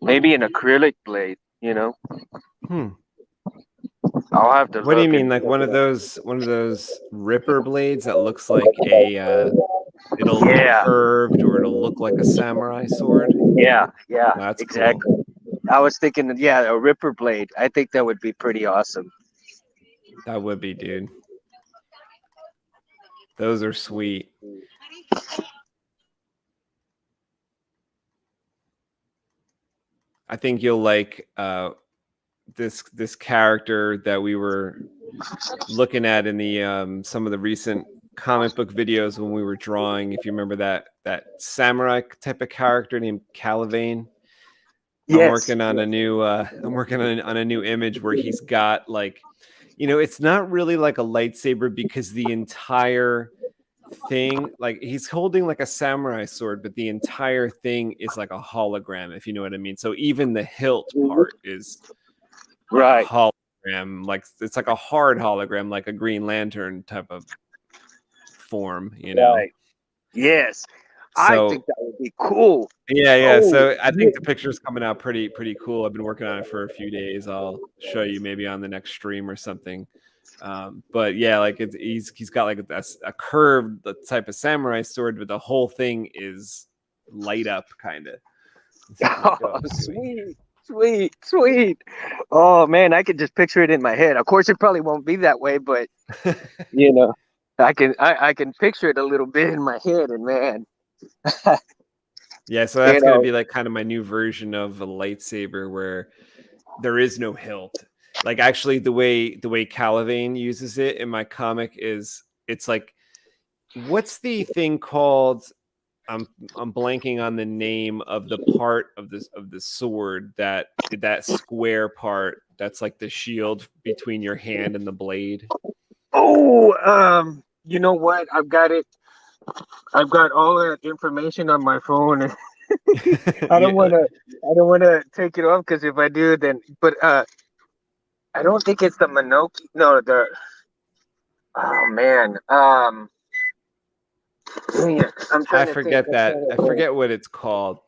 maybe an acrylic blade, you know. Hmm. I'll have to What do you look mean, and like check it out. one of those ripper blades that looks like it'll be Yeah, curved, or it'll look like a samurai sword? yeah, That's cool. exactly. I was thinking, yeah, a ripper blade. I think that would be pretty awesome. That would be, dude. Those are sweet. I think you'll like this character that we were looking at in the some of the recent comic book videos when we were drawing. If you remember that samurai type of character named Calivane. I'm Yes. working on a new on a new image where he's got like, it's not really like a lightsaber, because the entire thing, like, he's holding like a samurai sword, but the entire thing is like a hologram, if you know what I mean. So even the hilt part is like a Right. hologram, like it's like a hard hologram, like a Green Lantern type of form. Right. Yes. I think So that would be cool. yeah. Oh, So I yeah. think the picture's coming out pretty cool. I've been working on it for a few days. I'll show you maybe on the next stream or something. But yeah, like he's got like a curved type of samurai sword, but the whole thing is light up kind of. Like, Oh, oh, sweet. sweet, sweet, sweet. Oh man, I could just picture it in my head. Of course, it probably won't be that way, but you know, I can picture it a little bit in my head, and man, Yeah, so you that's gonna know, be like kind of my new version of a lightsaber where there is no hilt. Like, actually, the way Calivane uses it in my comic is, it's like, what's the thing called? I'm blanking on the name of the part of the sword, that square part that's like the shield between your hand and the blade. oh, you know what? I've got it. I've got all that information on my phone. I Yeah, don't want to. I don't want to take it off because if I do, then but I don't think it's the Minoki. No, the oh man. Dang it. I'm I trying to think. forget that. I forget what it's called,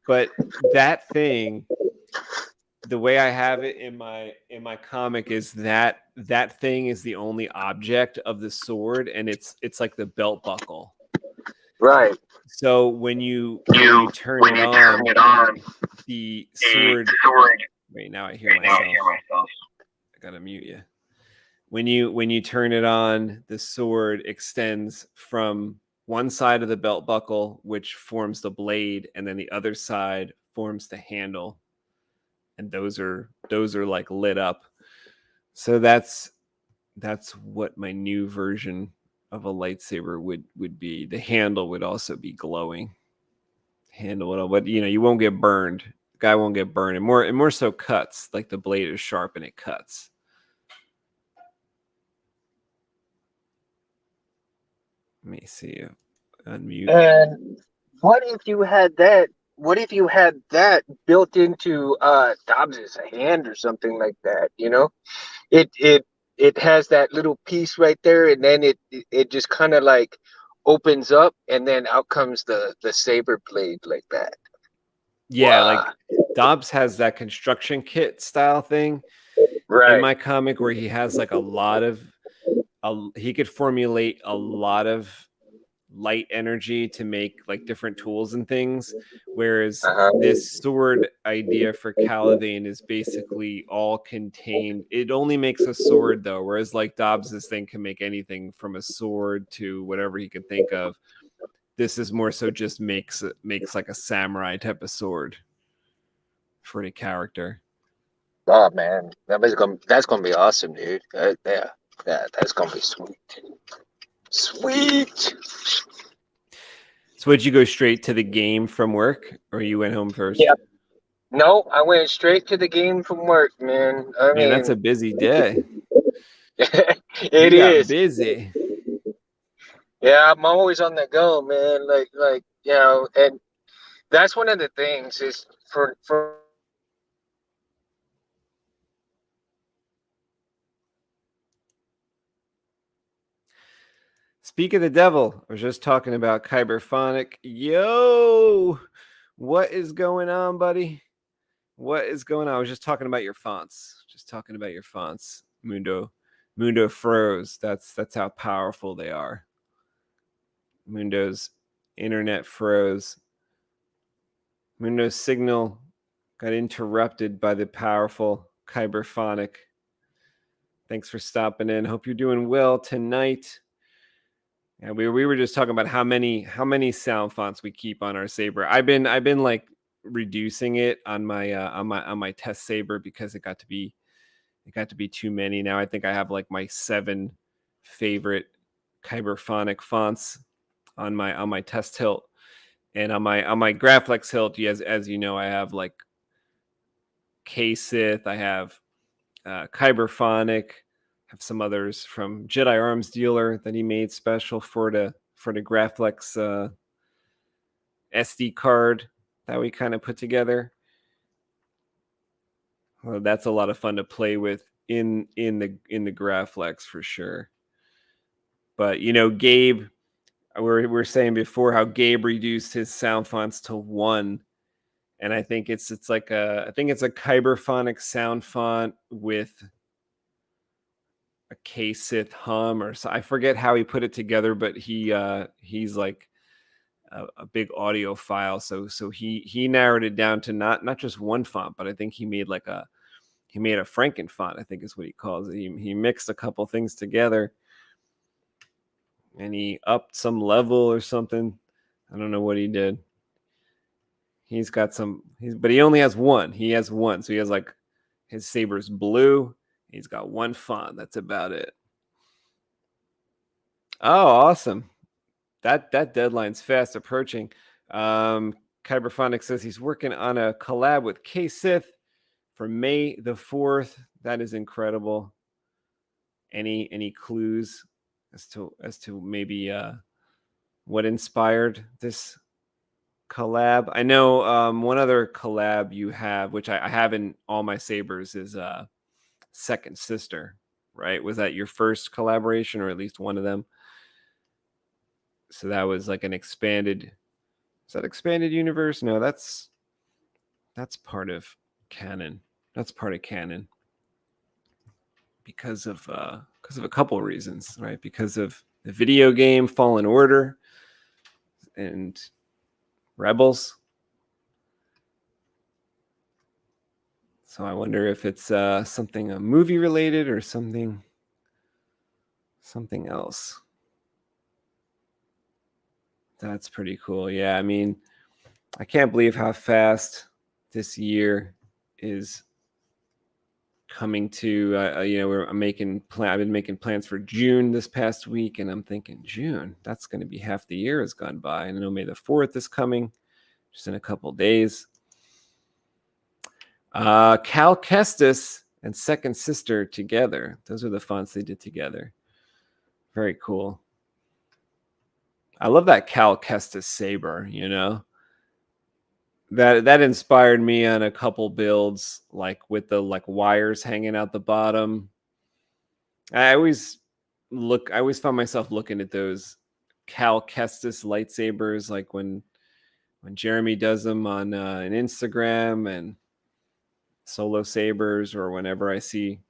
but that thing, the way I have it in my comic is that that thing is the only object of the sword, and it's like the belt buckle. Right. So when you turn it on, the sword. Wait, now I hear myself. I gotta mute you. When you turn it on, the sword extends from one side of the belt buckle, which forms the blade, and then the other side forms the handle, and those are like lit up. So that's what my new version of a lightsaber would be. The handle would also be glowing. Handle it all, but you won't get burned. The guy won't get burned, and more so cuts. Like the blade is sharp and it cuts. Let me see. Unmute. And what if you had that? What if you had that built into Dobbs's hand or something like that? You know, it has that little piece right there, and then it just kind of like opens up, and then out comes the saber blade like that. Yeah, like Wow. Dobbs has that construction kit style thing in Right. my comic where he has like he could formulate a lot of light energy to make like different tools and things, whereas Uh-huh. this sword idea for Calivane is basically all contained. It only makes a sword though, whereas like Dobbs's thing can make anything from a sword to whatever he can think of. This is more so just makes like a samurai type of sword for the character. Oh man, that's gonna be awesome, dude. Yeah, that's gonna be sweet. Sweet. So would you go straight to the game from work, or you went home first? Yeah. No, I went straight to the game from work, man. I Man, that's mean, a busy day. it You got is. busy. Yeah, I'm always on the go, man. Like and that's one of the things is for Speak of the devil, I was just talking about Kyberphonic. Yo, what is going on, buddy? What is going on? I was just talking about your fonts. Just talking about your fonts. Mundo froze. That's how powerful they are. Mundo's internet froze. Mundo's signal got interrupted by the powerful Kyberphonic. Thanks for stopping in. Hope you're doing well tonight. And we were just talking about how many sound fonts we keep on our Saber. I've been like reducing it on my test Saber because it got to be too many. Now I think I have like my 7 favorite Kyberphonic fonts on my test hilt, and on my Graflex hilt. As you know, I have like K-Sith. I have Kyberphonic. Have some others from Jedi Arms Dealer that he made special for the Graflex SD card that we kind of put together. Well, that's a lot of fun to play with in the Graflex for sure. But Gabe, we're saying before how Gabe reduced his sound fonts to 1, and I think it's like I think it's a Kyberphonic sound font with a K-Sith hum, or so. I forget how he put it together, but he's like a big audio file, so he narrowed it down to not just one font, but I think he made a Franken font, I think is what he calls it. He mixed a couple things together, and he upped some level or something. I don't know what he did. He's got but he only has one. He has one, so he has like his Saber's blue. He's got one font. That's about it. Oh, awesome. That deadline's fast approaching. Kyberphonic says he's working on a collab with K-Sith for May the 4th. That is incredible. Any clues as to maybe what inspired this collab. I know one other collab you have, which I have in all my sabers, is Second Sister, right? Was that your first collaboration, or at least one of them? So that was like an expanded. Is that expanded universe? No, that's part of canon. That's part of canon because of a couple of reasons, right? Because of the video game Fallen Order and Rebels. So I wonder if it's something movie related or something else. That's pretty cool. Yeah, I mean, I can't believe how fast this year is coming to. I've been making plans for June this past week, and I'm thinking June. That's going to be half the year has gone by, and I know May the 4th is coming, just in a couple days. Cal Kestis and Second Sister together. Those are the fonts they did together. Very cool. I love that Cal Kestis Saber, That inspired me on a couple builds, like with the wires hanging out the bottom. I always found myself looking at those Cal Kestis lightsabers, like when Jeremy does them on an Instagram, and Solo Sabers, or whenever I see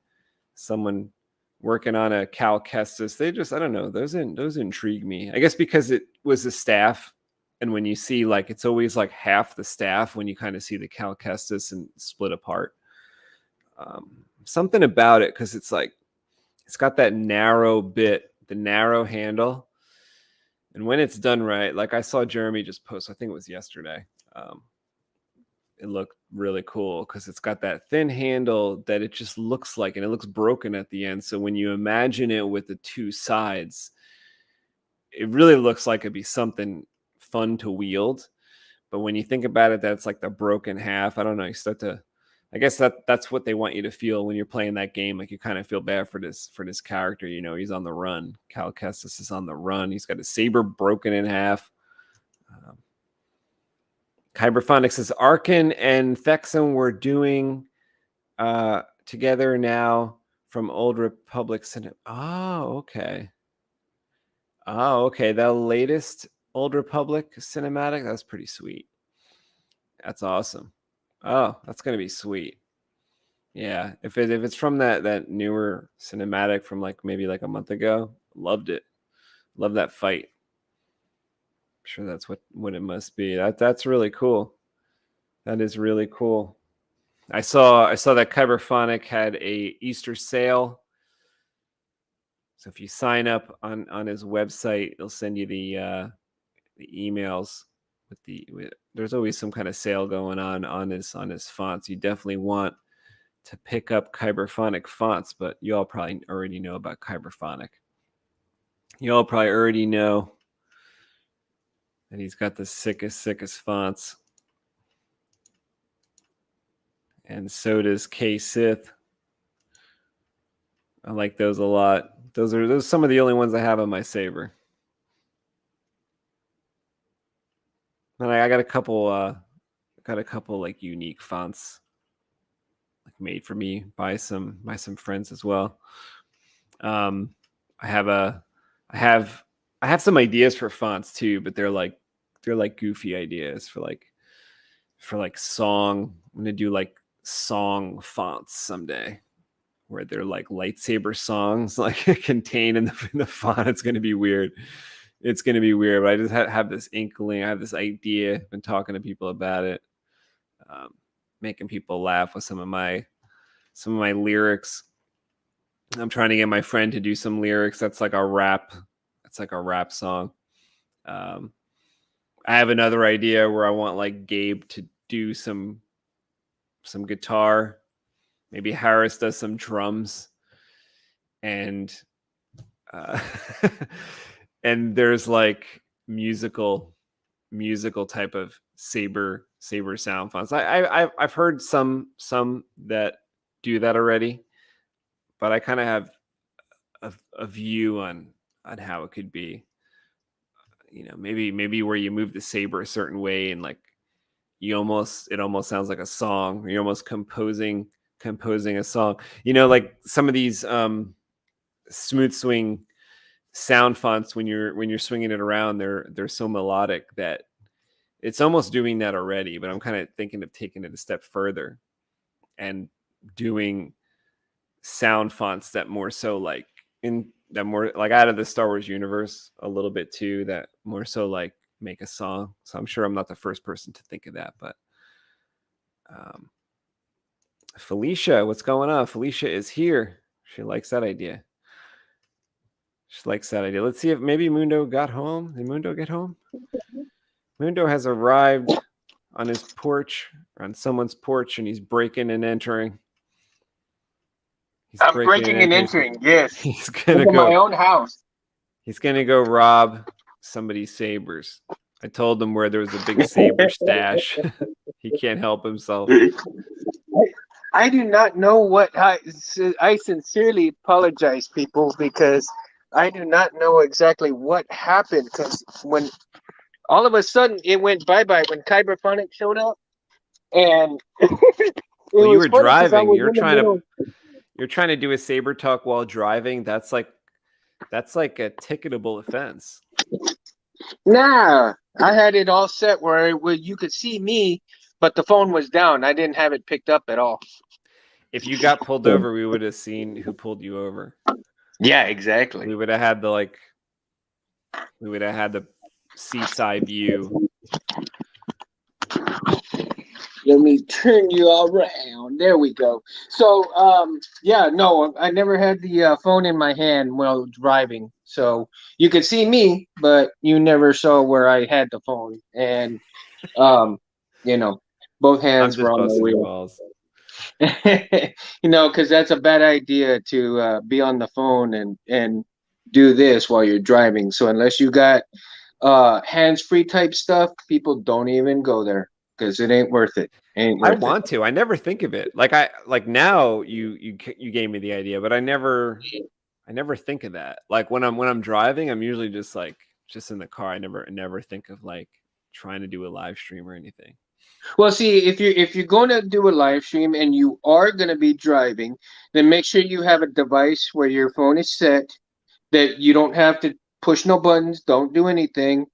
someone working on a Cal Kestis, I don't know, those intrigue me. I guess because it was a staff, and when you see it's always like half the staff when you kind of see the Cal Kestis and split apart. Something about it, because it's got that narrow bit, the narrow handle, and when it's done right, like I saw Jeremy just post, I think it was yesterday. It looked really cool because it's got that thin handle that it just looks like, and it looks broken at the end. So when you imagine it with the two sides, it really looks like it'd be something fun to wield. But when you think about it, that's like the broken half. I don't know. You start to, I guess that's what they want you to feel when you're playing that game. Like you kind of feel bad for this character. He's on the run. Cal Kestis is on the run. He's got his saber broken in half. Kyberphonics says Arkin and Thexum were doing together now from Old Republic Cinema. Oh, okay. The latest Old Republic cinematic. That's pretty sweet. That's awesome. Oh, that's gonna be sweet. Yeah, if it's from that newer cinematic from maybe a month ago, loved it. Love that fight. I'm sure that's what it must be. That's really cool. That is really cool. I saw that Kyberphonic had a Easter sale. So if you sign up on his website, he'll send you the emails with there's always some kind of sale going on his fonts. You definitely want to pick up Kyberphonic fonts, but you all probably already know about Kyberphonic. You all probably already know that he's got the sickest fonts. And so does K Sith. I like those a lot. Those are some of the only ones I have on my Saber. And I got a couple unique fonts made for me by some friends as well. I have some ideas for fonts too, but they're goofy ideas for song. I'm gonna do song fonts someday, where they're lightsaber songs contained in the font. It's gonna be weird. It's gonna be weird, but I just have this inkling. I have this idea. I've been talking to people about it, making people laugh with some of my lyrics. I'm trying to get my friend to do some lyrics. That's like a rap. It's like a rap song. I have another idea where I want Gabe to do some guitar. Maybe Harris does some drums, and and there's musical type of saber sound fonts. I've heard some that do that already, but I kind of have a view on how it could be. you know, maybe where you move the saber a certain way and like it almost sounds like a song. You're almost composing a song. You know, like some of these smooth swing sound fonts when you're swinging it around, they're so melodic that it's almost doing that already. But I'm kind of thinking of taking it a step further and doing sound fonts that more so like more like out of the Star Wars universe a little bit too, that more so like make a song. So I'm sure I'm not the first person to think of that, but Felicia, what's going on? Felicia is here. She likes that idea. Let's see if maybe Mundo got home. Did Mundo get home? Mundo has arrived on his porch, or on someone's porch, and he's breaking and entering. I'm breaking and entering. Yes. He's gonna go go my own house. He's gonna go rob somebody's sabers. I told him where there was a big saber stash. He can't help himself. I do not know what I sincerely apologize, people, because I do not know exactly what happened. Because when all of a sudden it went bye-bye when Kyberphonic showed up, and well, you were driving. You're trying to do a saber talk while driving. That's like a ticketable offense. Nah, I had it all set where you could see me, but the phone was down. I didn't have it picked up at all. If you got pulled over, we would have seen who pulled you over. Yeah, exactly. We would have had the seat's eye view. Let me turn you around. There we go. So, yeah, no, I never had the phone in my hand while driving. So you could see me, but you never saw where I had the phone. And, you know, both hands were on the wheel. You know, because that's a bad idea to be on the phone and do this while you're driving. So unless you got hands-free type stuff, people don't even go there because it ain't worth it. I want to. I never think of it. Like now you gave me the idea, but I never think of that. Like when I'm driving, I'm usually just in the car. I never think of like trying to do a live stream or anything. Well, see, if you're going to do a live stream and you are going to be driving, then make sure you have a device where your phone is set that you don't have to push no buttons, don't do anything,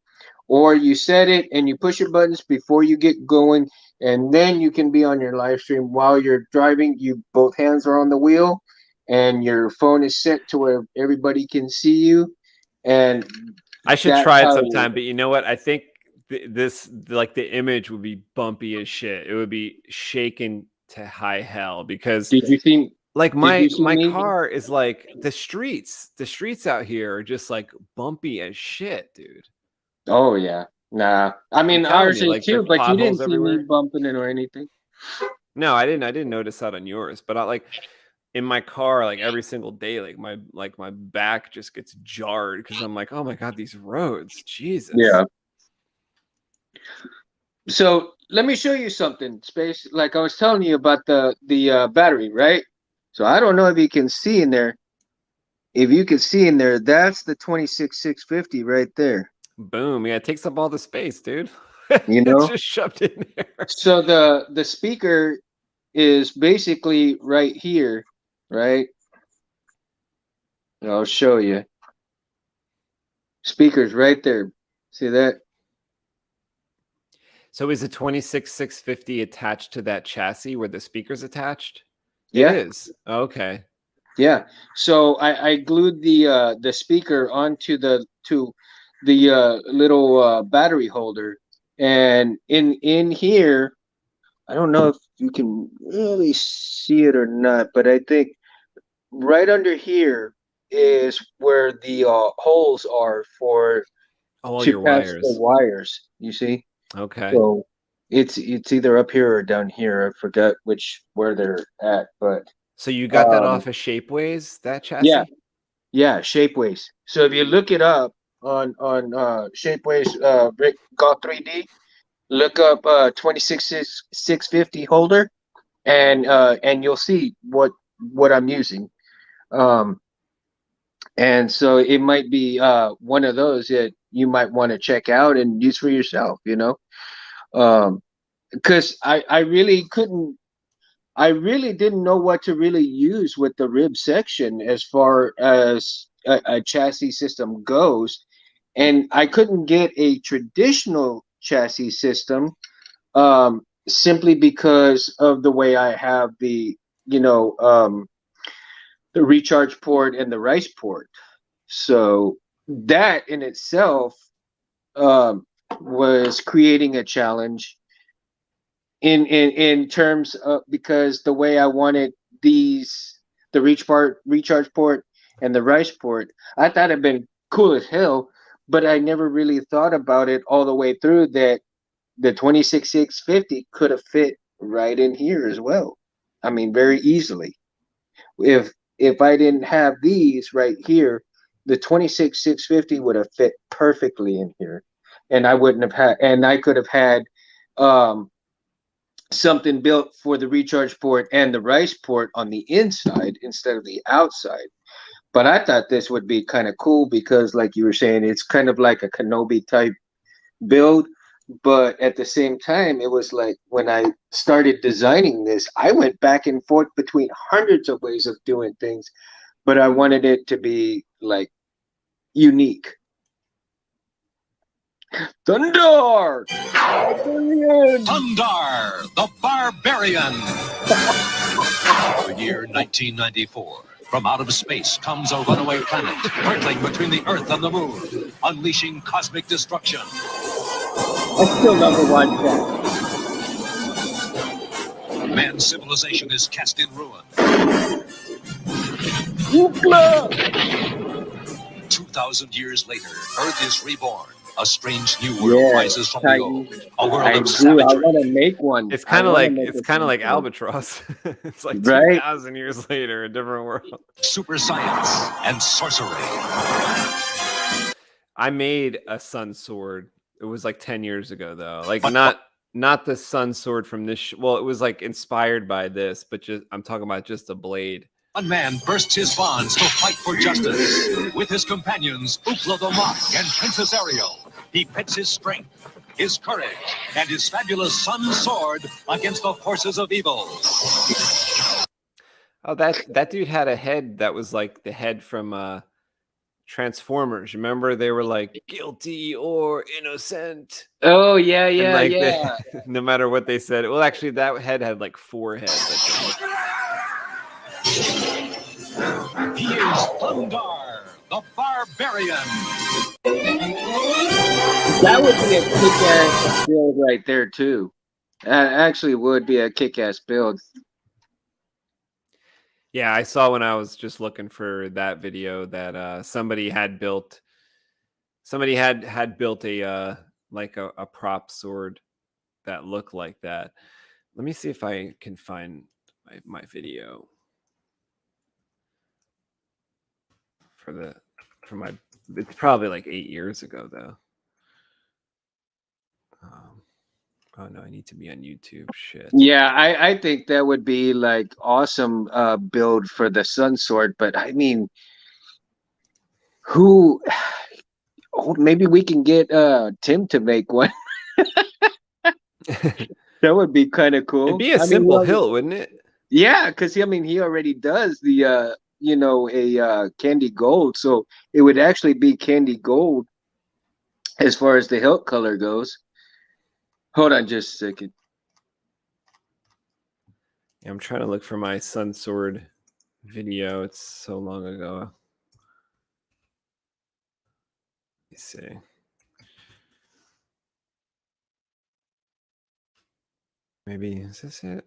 or you set it and you push your buttons before you get going, and then you can be on your live stream while you're driving. You both hands are on the wheel, and your phone is set to where everybody can see you. And I should try it sometime, but you know what? I think the image would be bumpy as shit. It would be shaken to high hell because did you think like my car is like the streets out here are just like bumpy as shit, dude. Oh yeah. Nah. I mean ours is too, but you didn't see me bumping it or anything. No, I didn't notice that on yours, but I like in my car, like every single day, like my back just gets jarred because I'm like, oh my god, these roads, Jesus. Yeah. So let me show you something, Space. Like I was telling you about the battery, right? So I don't know if you can see in there. If you can see in there, that's the 26650 right there. Boom! Yeah, it takes up all the space, dude. You know, it's just shoved in there. So the speaker is basically right here, right? I'll show you. Speaker's right there. See that? So is the 26650 attached to that chassis where the speaker's attached? Yeah. It is. Okay. Yeah. So I glued the speaker onto the little battery holder, and in here, I don't know if you can really see it or not, but I think right under here is where the holes are for all your wires. The wires, you see? Okay. So it's either up here or down here. I forgot where they're at, but so you got that off of Shapeways, that chassis? Yeah, Shapeways. So if you look it up on Shapeways, Rick Golf 3D, look up 26650 holder, and you'll see what I'm using. And so it might be one of those that you might want to check out and use for yourself, you know. Because I really couldn't, I really didn't know what to really use with the rib section as far as a chassis system goes. And I couldn't get a traditional chassis system simply because of the way I have you know, the recharge port and the rice port. So that in itself um, was creating a challenge in terms of, because the way I wanted these, the recharge port and the rice port, I thought it'd been cool as hell, but I never really thought about it all the way through that the 26650 could have fit right in here as well. I mean, very easily. If I didn't have these right here, the 26650 would have fit perfectly in here, and I wouldn't have had, and I could have had um something built for the recharge port and the rice port on the inside instead of the outside. But I thought this would be kind of cool because, like you were saying, it's kind of like a Kenobi type build. But at the same time, it was like when I started designing this, I went back and forth between hundreds of ways of doing things, but I wanted it to be like unique. Thunder! Thundar, the Barbarian. The year 1994. From out of space comes a runaway planet, hurtling between the Earth and the Moon, unleashing cosmic destruction. I still never watched that. Man's civilization is cast in ruin. 2,000 years later, Earth is reborn. A strange new world rises from below. A world of savagery. I want to make one. It's kind of like Albatross. It's like 2,000 years later, a different world. Super science and sorcery. I made a sun sword. It was like 10 years ago, though. Like not the sun sword from this. Well, it was like inspired by this, but just I'm talking about just a blade. One man bursts his bonds to fight for justice. With his companions, Oopla the Mock and Princess Ariel, he pits his strength, his courage, and his fabulous sun sword against the forces of evil. Oh, that dude had a head that was like the head from Transformers. Remember, they were like guilty or innocent. Oh yeah, And, yeah, like, yeah. No matter what they said. Well, actually, that head had like 4 heads. I think. He is Thundar, the Barbarian. That would be a kick-ass build right there too. That actually would be a kick-ass build. Yeah, I saw when I was just looking for that video that somebody had built a like a prop sword that looked like that. Let me see if I can find my video for my. It's probably like 8 years ago though. Oh no, I need to be on YouTube. Shit. Yeah, I think that would be like awesome build for the Sun Sword, but I mean, who? Oh, maybe we can get Tim to make one. That would be kind of cool. It'd be a simple hilt, wouldn't it? Yeah, because I mean, he already does the you know, a candy gold, so it would actually be candy gold as far as the hilt color goes. Hold on just a second. Yeah, I'm trying to look for my Sun Sword video. It's so long ago. Let me see. Maybe is this it?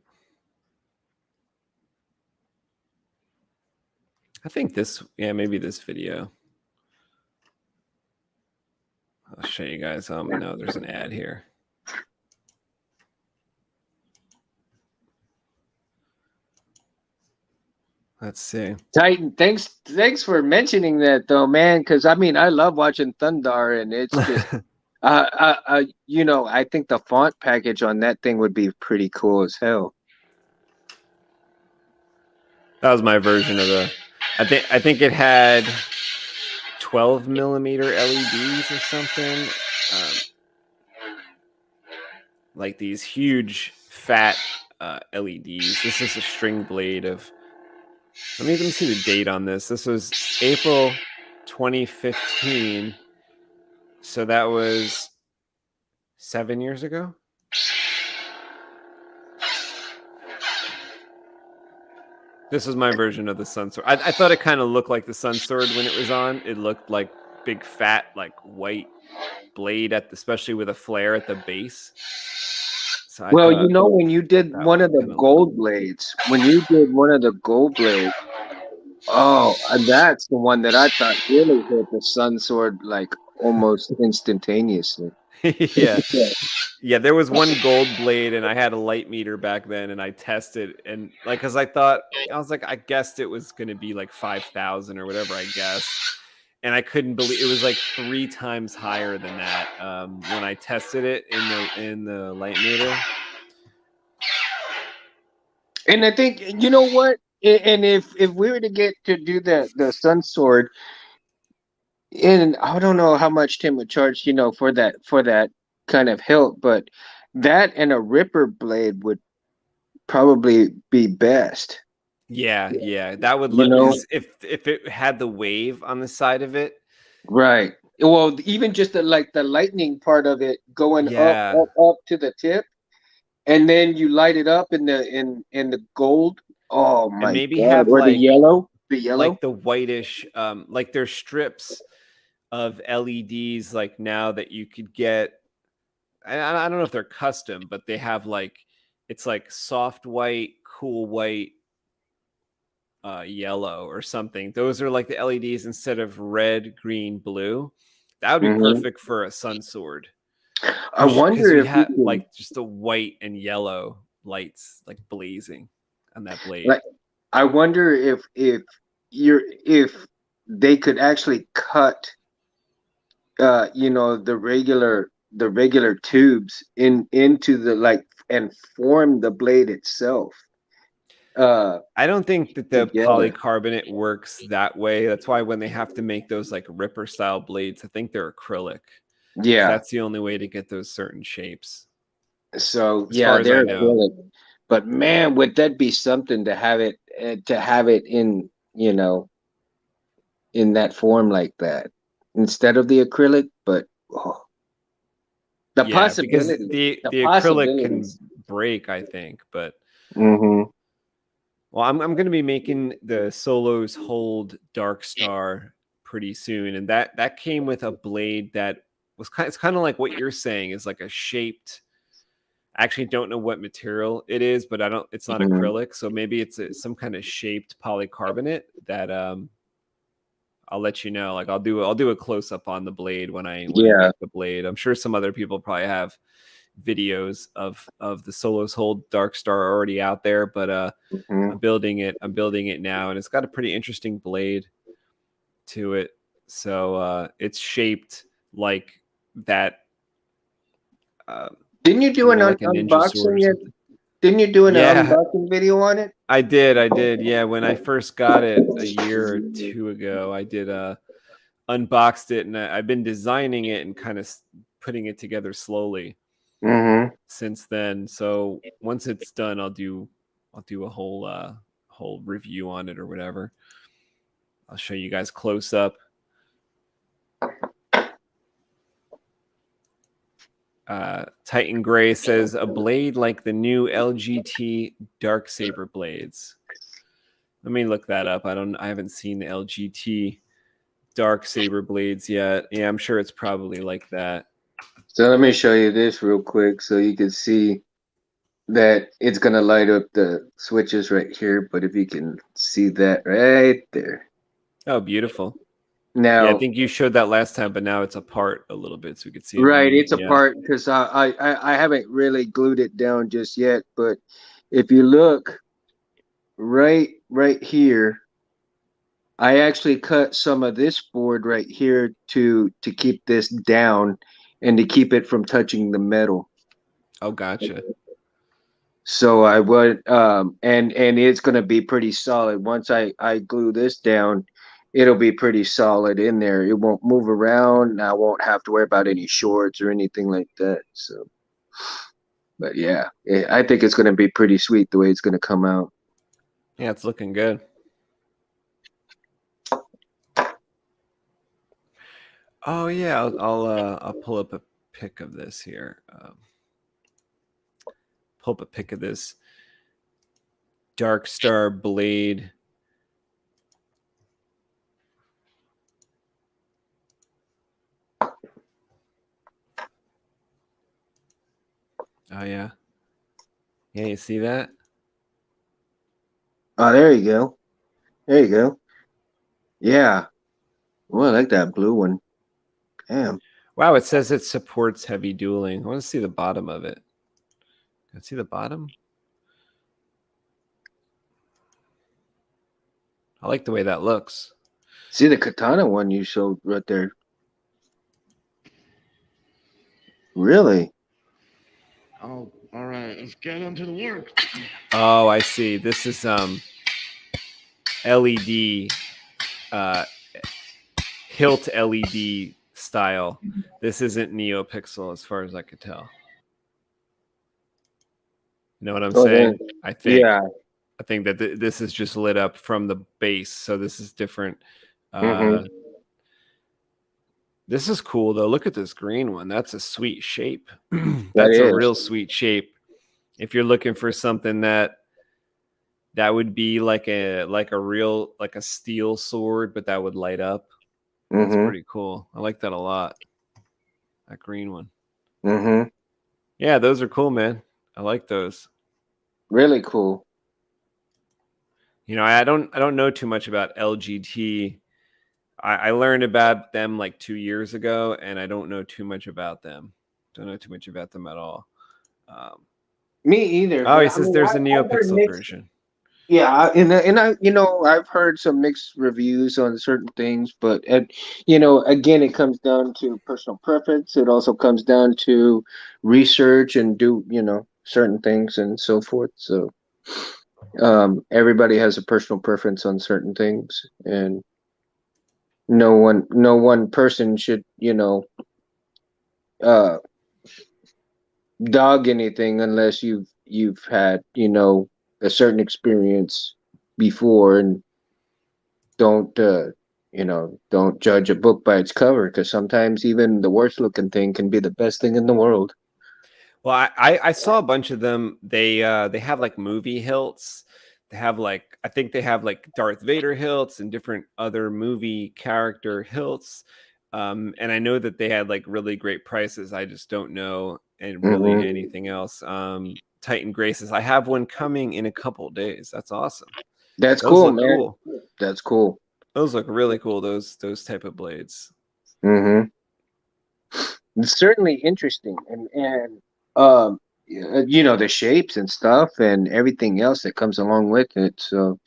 I think this, yeah, maybe this video. I'll show you guys. No, there's an ad here. Let's see. Titan, thanks for mentioning that though, man, because I mean, I love watching Thundar, and it's just you know, I think the font package on that thing would be pretty cool as hell. That was my version of the. I think it had 12 millimeter LEDs or something. Like these huge fat LEDs. This is a string blade of. Let me see the date on this. This was April 2015. So that was 7 years ago. This was my version of the Sun Sword. I thought it kind of looked like the Sun Sword when it was on. It looked like big, fat, like white blade especially with a flare at the base. So Well, you know, when you did one of the kinda gold blades, oh, and that's the one that I thought really hit the Sun Sword like almost instantaneously. yeah. Yeah, there was one gold blade, and I had a light meter back then, and I tested, and like, because I was like, I guessed it was going to be like 5,000 or whatever, I guess, and I couldn't believe it was like 3 times higher than that when I tested it in the light meter. And I think, you know what, and if we were to get to do the Sun Sword, and I don't know how much Tim would charge, you know, for that kind of hilt, but that and a Ripper blade would probably be best. Yeah, that would You look, know, 'cause if it had the wave on the side of it. right. Well, even just the lightning part of it going Yeah. up to the tip, and then you light it up in the gold. Oh And my maybe God! have Or the like yellow, like the whitish, like there's strips of LEDs like now that you could get. I don't know if they're custom, but they have like, it's like soft white, cool white, yellow or something. Those are like the LEDs instead of red, green, blue. That would be perfect for a Sun Sword. I wonder Because we if you had can, like just the white and yellow lights like blazing on that blade. like, I wonder if they could actually cut you know, the regular tubes into the and form the blade itself I don't think that the together. polycarbonate works that way. That's why when they have to make those like Ripper style blades, I think they're acrylic. Yeah. That's the only way to get those certain shapes. So As far as I they're know. acrylic. But man, would that be something to have it in, you know, in that form like that instead of the acrylic? But oh, the Yeah, because possibility, the the acrylic can possibilities. break, I think. But Mm-hmm. well, I'm going to be making the Solos Hold Dark Star pretty soon, and that came with a blade that was it's kind of like what you're saying, is like a shaped. I actually don't know what material it is, but it's not Mm-hmm. acrylic, so maybe it's some kind of shaped polycarbonate that I'll let you know. Like I'll do a close up on the blade when I make the blade. I'm sure some other people probably have videos of the Solos Hold Dark Star already out there, but Mm-hmm. I'm building it now, and it's got a pretty interesting blade to it. So it's shaped like that. Didn't you do an Like a ninja sword or unboxing? something. Didn't you do an Yeah, unboxing video on it? I did. Yeah, when I first got it a year or two ago, I did unboxed it, and I've been designing it and kind of putting it together slowly since then. So once it's done, I'll do a whole review on it or whatever. I'll show you guys close up. Titan Gray says a blade like the new LGT Dark Saber blades. Let me look that up. I haven't seen the LGT Dark Saber blades yet. Yeah, I'm sure it's probably like that. So let me show you this real quick so you can see that it's gonna light up the switches right here. But if you can see that right there. Oh, beautiful. Now, yeah, I think you showed that last time, but now it's apart a little bit, so we could see it. Right, it's apart because I haven't really glued it down just yet. But if you look right here, I actually cut some of this board right here to keep this down and to keep it from touching the metal. Oh, gotcha. So I would and it's gonna be pretty solid once I glue this down. it'll be pretty solid in there. It won't move around. I won't have to worry about any shorts or anything like that. So, but yeah, I think it's going to be pretty sweet the way it's going to come out. Yeah, it's looking good. Oh yeah, I'll pull up a pic of this here. Pull up a pic of this Dark Star blade. Oh yeah. Yeah, you see that? Oh, there you go. There you go. Yeah. Well, I like that blue one. Damn. Wow, it says it supports heavy dueling. I want to see the bottom of it. Can I see the bottom? I like the way that looks. See the katana one you showed right there. Really? Oh, all right. Let's get on to the work. Oh, I see. This is LED hilt LED style. This isn't NeoPixel as far as I could tell. You know what I'm saying? I think. Yeah. I think that this is just lit up from the base, so this is different. This is cool though. Look at this green one. That's a sweet shape. That's a real sweet shape. If you're looking for something that would be like a real like a steel sword, but that would light up. That's pretty cool. I like that a lot. That green one. Yeah, those are cool, man. I like those. Really cool. You know, I don't know too much about LGT. I learned about them like 2 years ago, and I don't know too much about them. Don't know too much about them at all. Me either. Oh, he says there's a NeoPixel version. Yeah, and I, I've heard some mixed reviews on certain things, but again, it comes down to personal preference. It also comes down to research and do certain things and so forth. So, everybody has a personal preference on certain things, and no one person should dog anything unless you've had a certain experience before, and don't judge a book by its cover, because sometimes even the worst looking thing can be the best thing in the world. Well, I saw a bunch of them. They have like movie hilts. They have I think they have like Darth Vader hilts and different other movie character hilts. And I know that they had like really great prices. I just don't know and really anything else. Titan Graces. I have one coming in a couple days. That's awesome. Those cool, man. Cool. That's cool. Those look really cool. Those type of blades. It's certainly interesting, and the shapes and stuff and everything else that comes along with it. So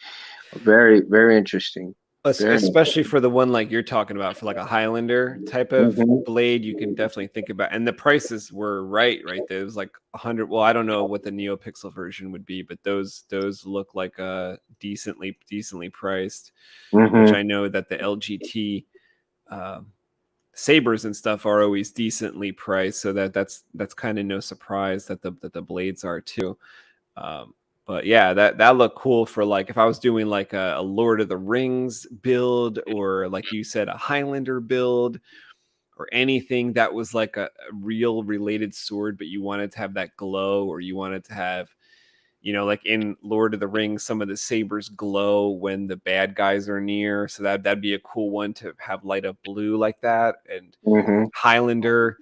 very, very interesting. Especially for the one like you're talking about, for like a Highlander type of blade, you can definitely think about. And the prices were right there. It was like 100. Well, I don't know what the NeoPixel version would be, but those look like decently priced. Which I know that the LGT sabers and stuff are always decently priced, so that's kind of no surprise that the blades are too. But yeah, that looked cool for like if I was doing like a Lord of the Rings build, or like you said, a Highlander build, or anything that was like a real related sword, but you wanted to have that glow, or you wanted to have, like in Lord of the Rings, some of the sabers glow when the bad guys are near. So that'd be a cool one to have light up blue like that. And Highlander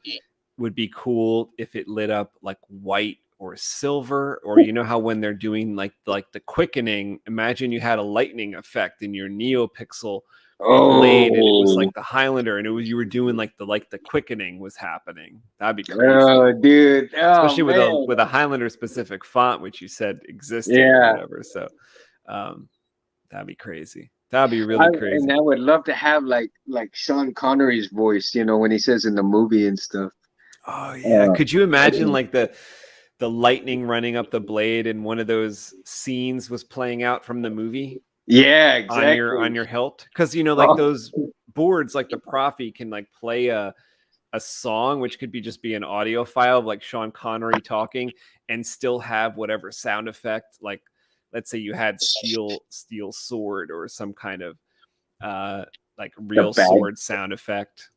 would be cool if it lit up like white or silver, or how when they're doing like the quickening, imagine you had a lightning effect in your NeoPixel blade, and it was like the Highlander, and you were doing like the quickening was happening. That'd be crazy. Oh, dude. Especially with a Highlander specific font, which you said existed or whatever. So that'd be crazy. That'd be really crazy. And I would love to have like Sean Connery's voice, when he says in the movie and stuff. Oh yeah. Could you imagine like the lightning running up the blade, and one of those scenes was playing out from the movie? Yeah, on exactly. your hilt, because you know, like those boards, like the Prophy can like play a song, which could be just be an audio file of like Sean Connery talking, and still have whatever sound effect. Like, let's say you had steel sword or some kind of like The real bag. sword sound effect.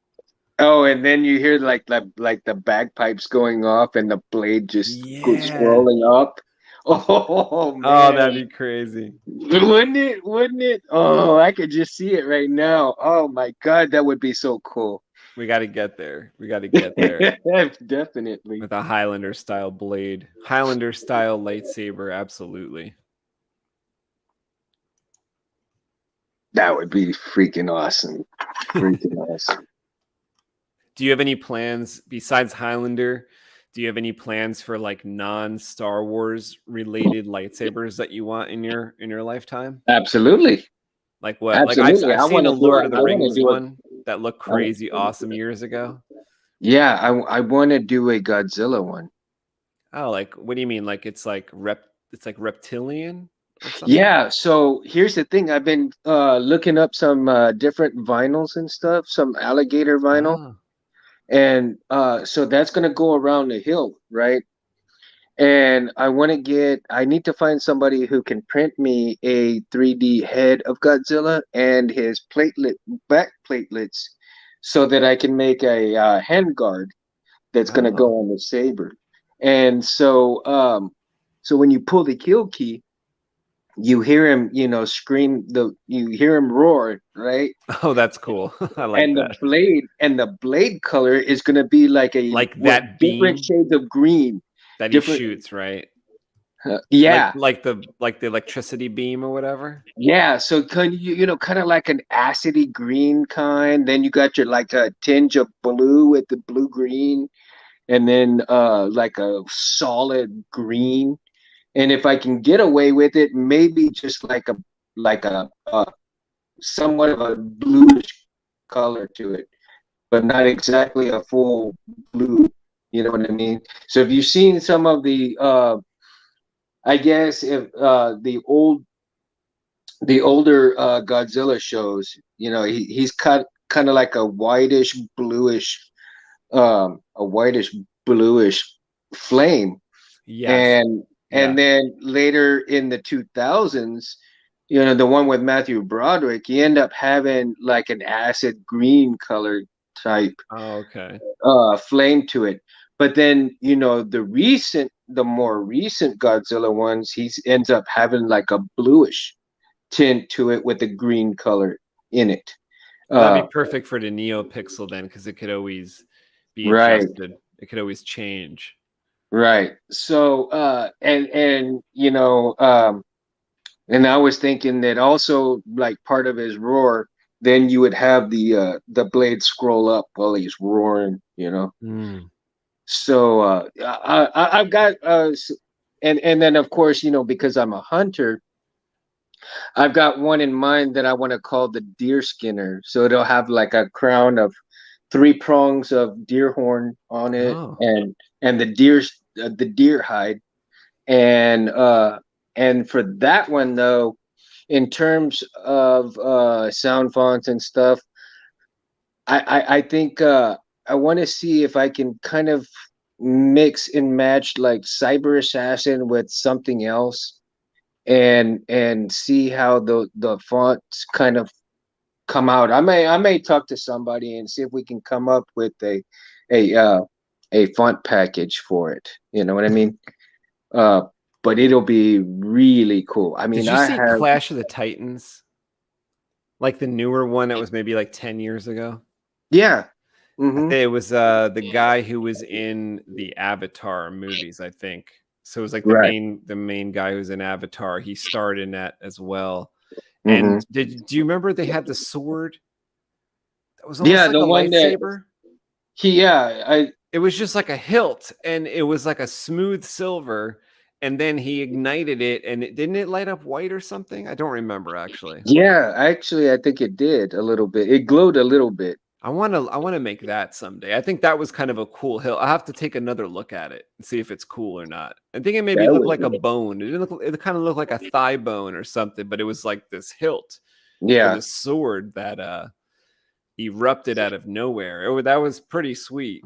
Oh, and then you hear like the bagpipes going off and the blade just goes Yeah. scrolling up. Oh man. Oh, that'd be crazy. Wouldn't it? Wouldn't it? Oh, I could just see it right now. Oh my God, that would be so cool. We got to get there. We got to get there Definitely. with a Highlander style blade, Highlander style lightsaber. Absolutely. That would be freaking awesome. Freaking awesome. Do you have any plans besides Highlander? Do you have any plans for like non-Star Wars related lightsabers that you want in your lifetime? Absolutely. Like what? Absolutely. Like I've seen a Lord of the Rings do one that looked crazy awesome years ago. Yeah, I want to do a Godzilla one. Oh, like what do you mean? Like it's like reptilian or something? Yeah, so here's the thing. I've been looking up some different vinyls and stuff, some alligator vinyl. Oh. And so that's going to go around the hill, right? And I need to find somebody who can print me a 3D head of Godzilla and his back platelets so that I can make a hand guard that's going to go Oh. on the saber. And so when you pull the kill key, you hear him, scream, you hear him roar, right? Oh, that's cool. I like And that. the blade color is going to be like that beam different shades of green that he different shoots, right? yeah, Like the electricity beam or whatever. yeah, so kind kind of like an acidy green kind, then you got your like a tinge of blue with the blue green, and then like a solid green. And if I can get away with it, maybe just like a somewhat of a bluish color to it, but not exactly a full blue. You know what I mean? So if you've seen some of the, I guess if the older Godzilla shows, he's cut kind of like a whitish bluish flame, Yes. and then later in the 2000s, the one with Matthew Broderick, you end up having like an acid green color type Oh, okay. flame to it. But then, the more recent Godzilla ones, he ends up having like a bluish tint to it with a green color in it. That'd be perfect for the NeoPixel then, because it could always be Right. adjusted. It could always change. Right. So, and I was thinking that also like part of his roar, then you would have the blade scroll up while he's roaring, So I've got and then of course, because I'm a hunter, I've got one in mind that I want to call the deer skinner. So it'll have like a crown of 3 prongs of deer horn on it, Oh. and the deer hide. And for that one though, in terms of sound fonts and stuff, I think I want to see if I can kind of mix and match like Cyber Assassin with something else, and see how the fonts kind of come out. I may talk to somebody and see if we can come up with a font package for it. You know what I mean? But it'll be really cool. I mean, Did you see Clash of the Titans? Like the newer one that was maybe like 10 years ago? Yeah. I think it was the guy who was in the Avatar movies, I think. So it was like the main guy who's in Avatar. He starred in that as well. And do you remember they had the sword? That was almost like the a one lightsaber. It was just like a hilt, and it was like a smooth silver, and then he ignited it, and didn't it light up white or something? I don't remember actually. Yeah, actually, I think it did a little bit. It glowed a little bit. I want to make that someday. I think that was kind of a cool hilt. I have to take another look at it and see if it's cool or not. I think it maybe That looked would like a be, bone. It kind of looked like a thigh bone or something, but it was like this hilt for yeah. the sword that erupted out of nowhere. That was pretty sweet.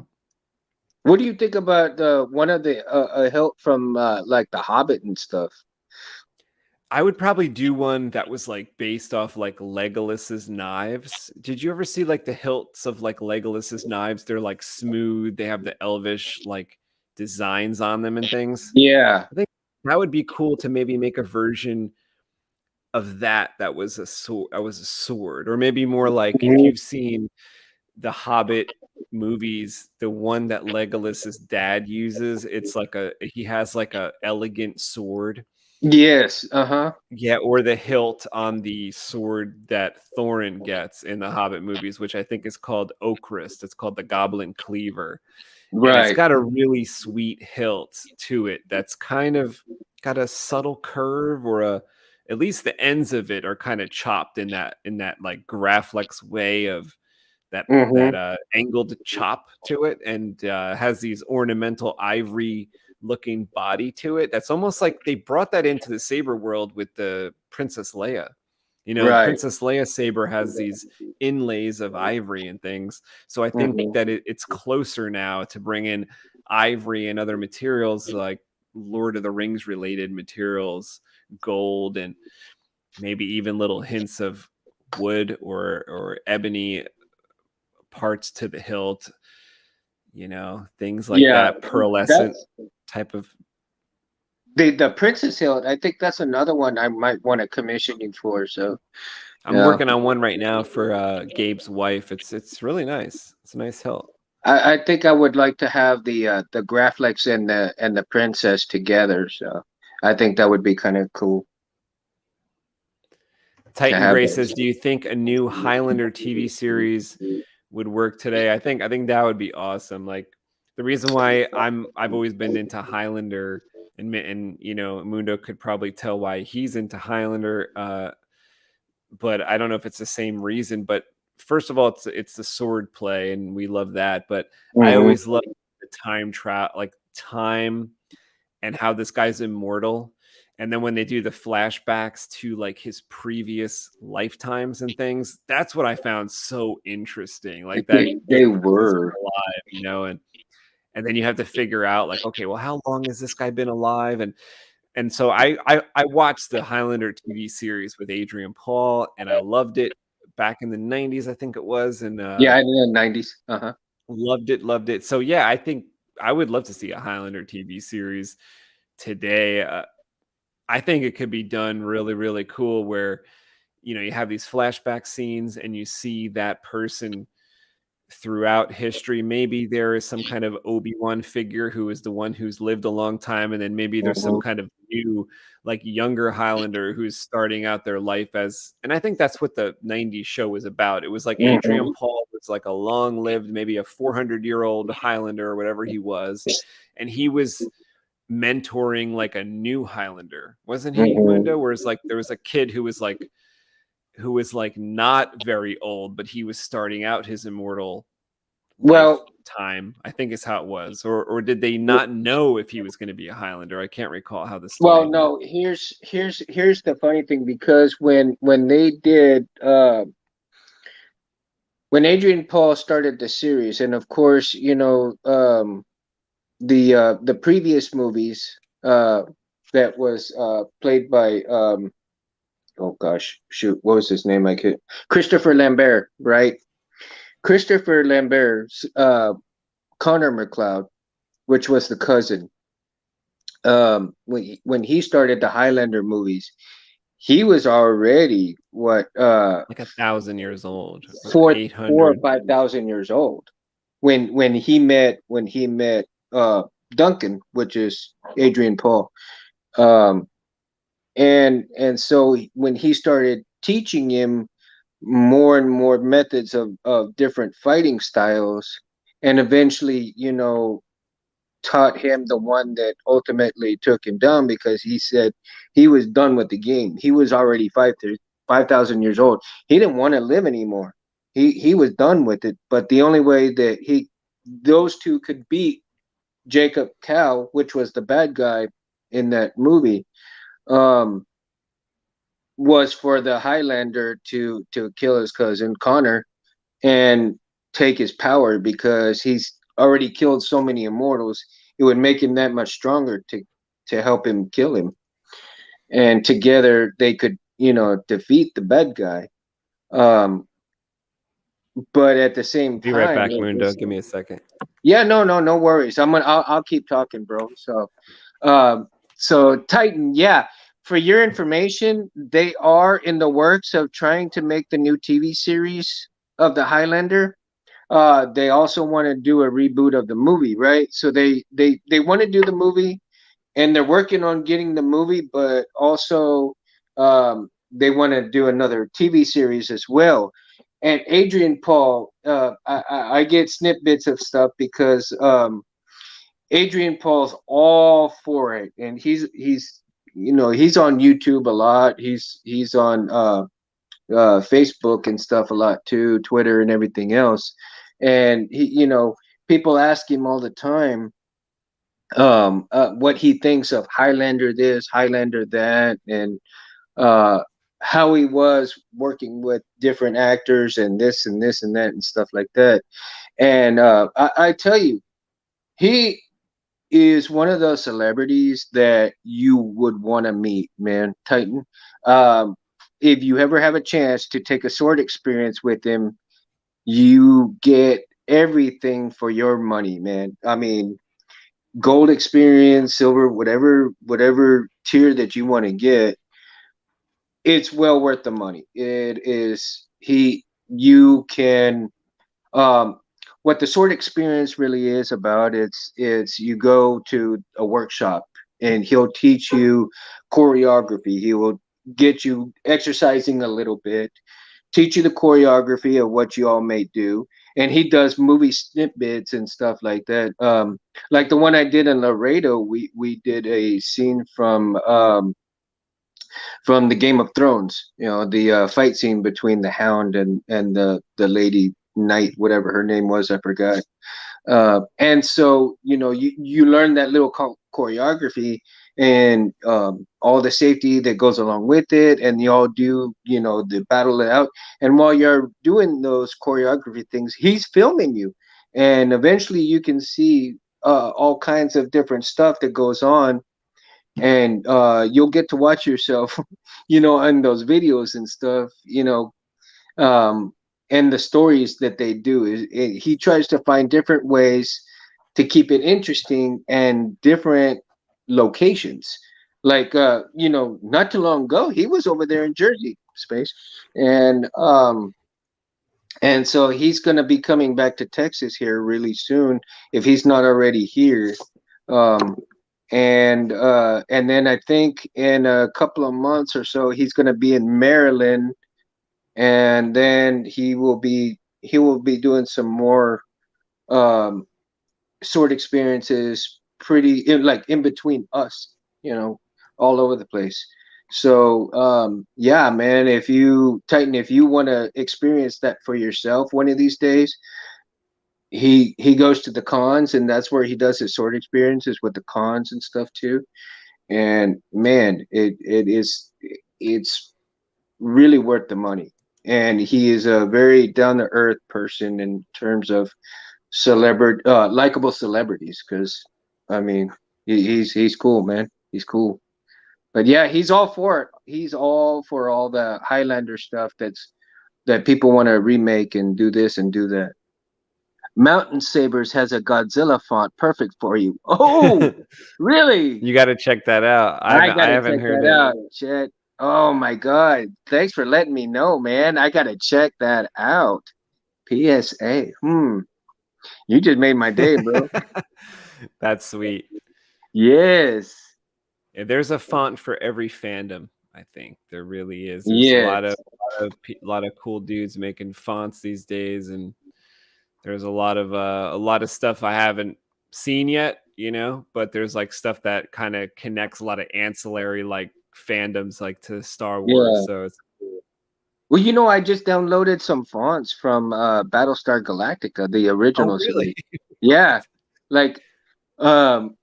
What do you think about one of the a hilt from like The Hobbit and stuff? I would probably do one that was like based off like Legolas's knives. Did you ever see like the hilts of like Legolas's knives? They're like smooth. They have the elvish like designs on them and things. Yeah. I think that would be cool to maybe make a version of that was a sword, or maybe more like if Mhm. you've seen the Hobbit movies, the one that Legolas's dad uses, it's like he has like a elegant sword. Yes. Uh-huh. Yeah, or the hilt on the sword that Thorin gets in the Hobbit movies, which I think is called Oakrest. It's called the Goblin Cleaver. And it's Right. got a really sweet hilt to it that's kind of got a subtle curve, or at least the ends of it are kind of chopped in that like Graflex way of that Mm-hmm. angled chop to it, and has these ornamental ivory looking body to it. That's almost like they brought that into the saber world with the Princess Leia. Right. Princess Leia saber has these inlays of ivory and things. So I think Mm-hmm. that it's closer now to bring in ivory and other materials like Lord of the Rings related materials, gold, and maybe even little hints of wood or ebony parts to the hilt, things like Yeah. that, pearlescent That's type of. the Princess Hilt. I think that's another one I might want to commission you for. So I'm yeah. working on one right now for Gabe's wife. It's really nice. It's a nice hilt. I think I would like to have the Graflex and the Princess together. So I think that would be kind of cool to Titan have Gray says, those. "Do you think a new Highlander TV series would work today?" I think that would be awesome. Like, the reason why I've always been into Highlander, and Mundo could probably tell why he's into Highlander. But I don't know if it's the same reason. But first of all, it's the sword play, and we love that. But I Hmm. always love the time travel, like time, and how this guy's immortal. And then when they do the flashbacks to like his previous lifetimes and things, that's what I found so interesting. Like that this They person's were. been alive, and then you have to figure out like, okay, well, how long has this guy been alive? And so I watched the Highlander TV series with Adrian Paul, and I loved it back in the 90s, I think it was, and Yeah, in the 90s. Uh-huh. loved it. So yeah, I think I would love to see a Highlander TV series today. I think it could be done really, really cool where, you have these flashback scenes and you see that person throughout history. Maybe there is some kind of Obi-Wan figure who is the one who's lived a long time. And then maybe there's some Mhm. kind of new, like younger Highlander who's starting out their life and I think that's what the 90s show was about. It was like Adrian Mhm. Paul was like a long-lived, maybe a 400-year-old Highlander or whatever he was. And he was mentoring like a new Highlander, wasn't he, Mhm. Mundo? Whereas like there was a kid who was like not very old, but he was starting out his immortal Well, lifetime, I think is how it was. Or did they not know if he was going to be a Highlander? I can't recall how the story well, went. no. Here's the funny thing, because when they did when Adrian Paul started the series, and of course, the previous movies that was played by oh gosh, shoot, what was his name? I could Christopher Lambert, right? Christopher Lambert's Connor McLeod, which was the cousin. When he started the Highlander movies, he was already what Like 1,000 years old, or four or 800. 5,000 years old when he met Duncan, which is Adrian Paul. Um, and so when he started teaching him more and more methods of different fighting styles, and eventually, taught him the one that ultimately took him down, because he said he was done with the game. He was already 5,000 years old. He didn't want to live anymore. he was done with it. But the only way that those two could beat Jacob Cal, which was the bad guy in that movie, was for the Highlander to kill his cousin Connor and take his power, because he's already killed so many immortals. It would make him that much stronger to help him kill him, and together they could, defeat the bad guy. But at the same Be right time, back, Mundo. Give me a second. yeah, no worries. I'll keep talking, bro. So Titan, yeah. For your information, they are in the works of trying to make the new TV series of the Highlander. They also want to do a reboot of the movie, right? So they want to do the movie, and they're working on getting the movie, but also they want to do another TV series as well. And Adrian Paul, I get snippets of stuff because Adrian Paul's all for it, and he's he's on YouTube a lot. He's on Facebook and stuff a lot too, Twitter and everything else. And people ask him all the time what he thinks of Highlander this, Highlander that, and how he was working with different actors and this and this and that and stuff like that. And I tell you, he is one of those celebrities that you would want to meet, man. Titan. If you ever have a chance to take a sword experience with him, you get everything for your money, man. I mean, gold experience, silver, whatever tier that you want to get, it's well worth the money. It is you can what the sword experience really is about, it's you go to a workshop and he'll teach you choreography. He will get you exercising a little bit, teach you the choreography of what you all may do, and he does movie snippets and stuff like that. Like the one I did in Laredo, we did a scene from the Game of Thrones. The fight scene between the Hound and the lady knight, whatever her name was, I forgot. And so you learn that little choreography and all the safety that goes along with it, and you all do the battle it out. And while you're doing those choreography things, he's filming you, and eventually you can see all kinds of different stuff that goes on, and you'll get to watch yourself in those videos and stuff, um, and the stories that they do. He tries to find different ways to keep it interesting and different locations. Like not too long ago, he was over there in Jersey, space, and so he's going to be coming back to Texas here really soon, if he's not already here. And then I think in a couple of months or so, he's going to be in Maryland, and then he will be doing some more sword experiences, like in between us, all over the place. So yeah, man, if you want to experience that for yourself one of these days, he goes to the cons, and that's where he does his sword experiences, with the cons and stuff too. And man, it's really worth the money. And he is a very down to earth person in terms of likable celebrities, because I mean, he's cool, man. He's cool. But yeah, he's all for it. He's all for all the Highlander stuff that people want to remake and do this and do that. Mountain Sabers has a Godzilla font, perfect for you. Oh, really? You got to check that out. I I gotta haven't check heard that it. out, Chet. Oh my God! Thanks for letting me know, man. I gotta check that out. PSA. You just made my day, bro. That's sweet. Yes. Yeah, there's a font for every fandom. I think there really is. There's Yes. a lot of cool dudes making fonts these days, and there's a lot of stuff I haven't seen yet, but there's like stuff that kind of connects a lot of ancillary like fandoms like to Star Wars. Yeah. So it's cool. Well, you know, I just downloaded some fonts from Battlestar Galactica, the Oh, original really? series. Yeah, like um,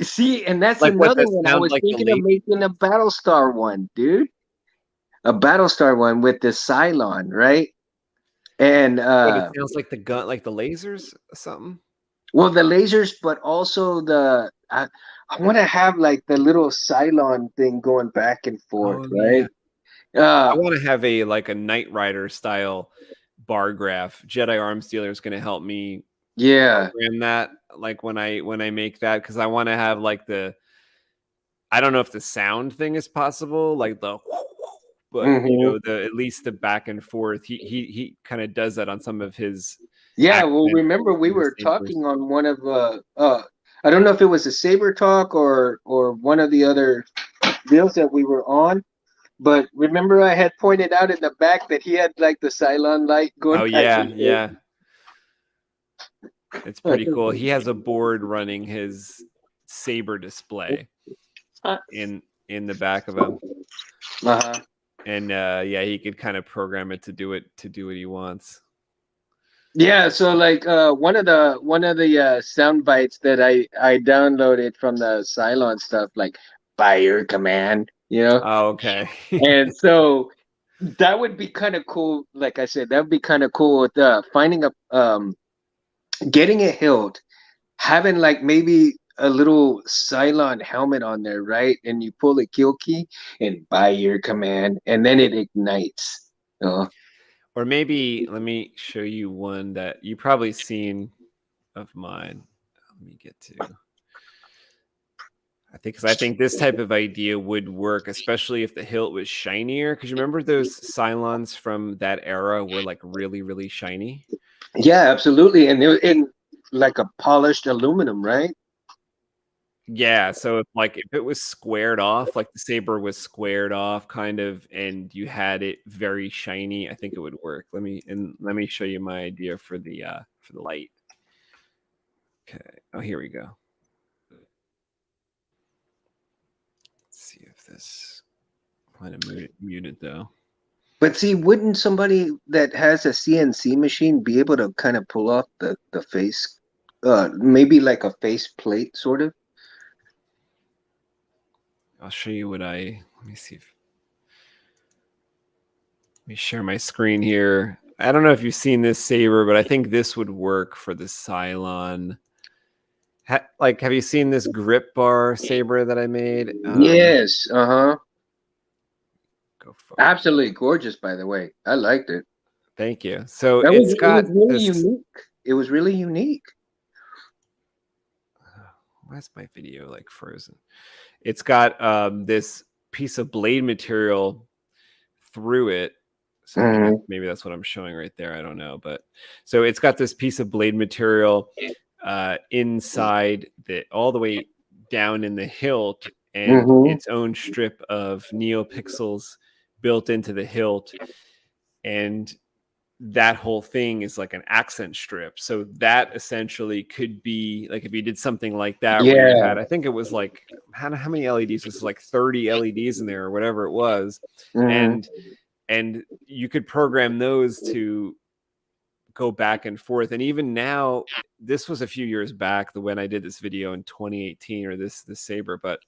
see, and that's Like what? another That one. I sound was like the thinking of late? making a Battlestar one, dude. A Battlestar one with the Cylon, right? And What? It sounds like the gun, like the lasers, or something. well, the lasers, but also I want to have like the little Cylon thing going back and forth, Oh yeah. right? I Uh, want to have a like a Knight Rider style bar graph. Jedi Arms Dealer is going to help me yeah. program that. Like when I make that, because I want to have like the, I don't know if the sound thing is possible, like the, but you Hmm. know, the at least the back and forth. He kind of does that on some of his Yeah, well, accents remember we in the were sabers. talking on one of I don't know if it was a Saber talk or one of the other deals that we were on, but remember I had pointed out in the back that he had like the Cylon light going Oh back yeah, and yeah, it's forth. pretty cool. He has a board running his saber display in the back of him. Uh-huh. And yeah, he could kind of program it to do what he wants. Yeah, so like one of the sound bites that I downloaded from the Cylon stuff, like by your command, you know. Oh, okay. And so that would be kind of cool. Like I said, that would be kind of cool with finding a getting a hilt, having like maybe a little Cylon helmet on there, right? And you pull the kill key and by your command, and then it ignites. Or maybe let me show you one that you probably seen of mine. Let me get to. Because I think this type of idea would work, especially if the hilt was shinier. Because you remember those Cylons from that era were like really, really shiny. Yeah, absolutely. And it in like a polished aluminum, right? Yeah, so if it was squared off, like the saber was squared off, kind of, and you had it very shiny, I think it would work. Let me show you my idea for the light. Okay. Oh, here we go. Let's see if this might have muted though. But see, wouldn't somebody that has a CNC machine be able to kind of pull off the face, maybe like a face plate, sort of? I'll show you what let me see if let me share my screen here. I don't know if you've seen this saber, but I think this would work for the Cylon. Have you seen this grip bar saber that I made? Yes. Uh-huh. Go forward. Absolutely gorgeous, by the way. I liked it. Thank you. So It it's got was really this. unique. It was really unique. Why is my video like frozen? It's got this piece of blade material through it. So maybe that's what I'm showing right there. I don't know, but so it's got this piece of blade material inside all the way down in the hilt, and its own strip of neopixels built into the hilt, and that whole thing is like an accent strip. So that essentially could be like if you did something like that where you had, I think it was like how many LEDs? This is like 30 LEDs in there or whatever it was, and you could program those to go back and forth. And even now, this was a few years back, when I did this video in 2018, or this saber, but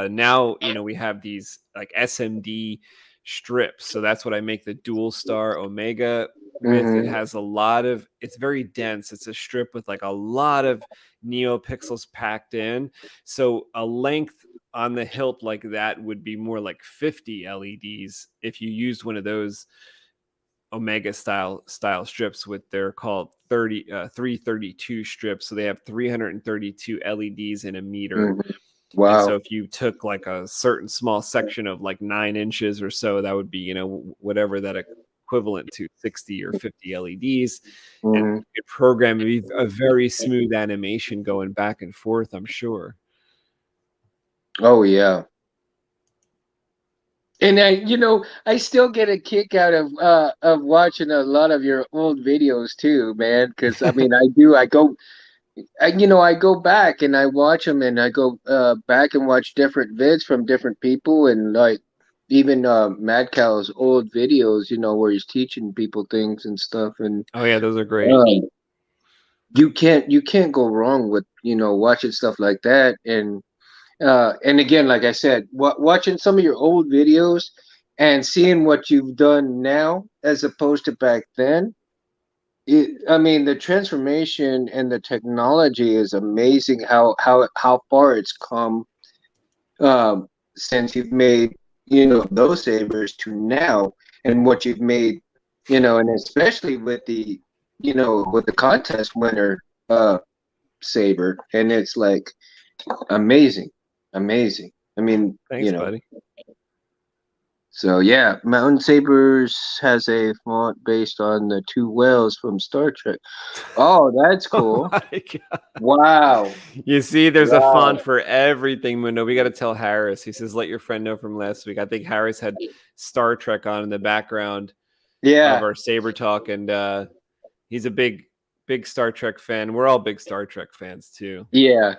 now we have these like SMD strips. So that's what I make the dual star Omega with. It has it's very dense. It's a strip with like a lot of neopixels packed in. So a length on the hilt like that would be more like 50 LEDs if you used one of those Omega style strips. They're called 332 strips. So they have 332 LEDs in a meter. Wow. And so if you took like a certain small section of like 9 inches or so, that would be, whatever that equivalent to 60 or 50 LEDs. And you could program a very smooth animation going back and forth, I'm sure. Oh, yeah. And I still get a kick out of watching a lot of your old videos too, man. Because I mean, I go back and I watch them, and I go back and watch different vids from different people, and like even Mad Cow's old videos, where he's teaching people things and stuff, and Oh yeah, those are great. you can't go wrong with watching stuff like that. And again, like I said, watching some of your old videos and seeing what you've done now as opposed to back then. I mean, the transformation and the technology is amazing. How far it's come, since you've made those sabers to now, and what you've made, and especially with the contest winner saber, and it's like amazing, amazing. I mean, Thanks, buddy. So yeah, Mountain Sabers has a font based on the two whales from Star Trek. Oh, that's cool. Oh my God. Wow. You see, there's a Wow. font for everything, Mundo. We got to tell Harris. He says, let your friend know from last week. I think Harris had Star Trek on in the background of Yeah. our Saber talk, and he's a big Star Trek fan. We're all big Star Trek fans too. Yeah.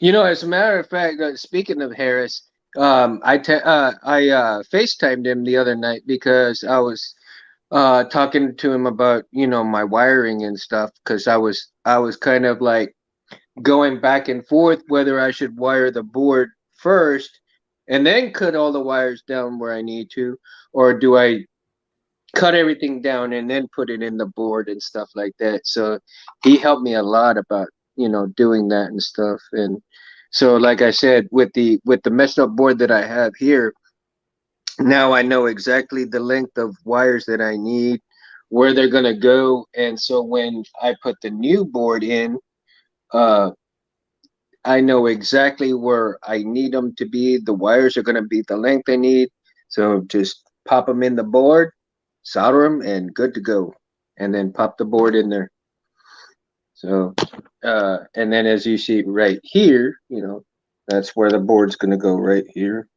As a matter of fact, speaking of Harris, I FaceTimed him the other night because I was talking to him about my wiring and stuff, because I was kind of like going back and forth whether I should wire the board first and then cut all the wires down where I need to, or do I cut everything down and then put it in the board and stuff like that. So he helped me a lot about doing that and stuff. And so, like I said, with the messed up board that I have here, now I know exactly the length of wires that I need, where they're gonna go. And so when I put the new board in, I know exactly where I need them to be. The wires are gonna be the length I need. So just pop them in the board, solder them, and good to go. And then pop the board in there. So, and then as you see right here, that's where the board's gonna go, right here.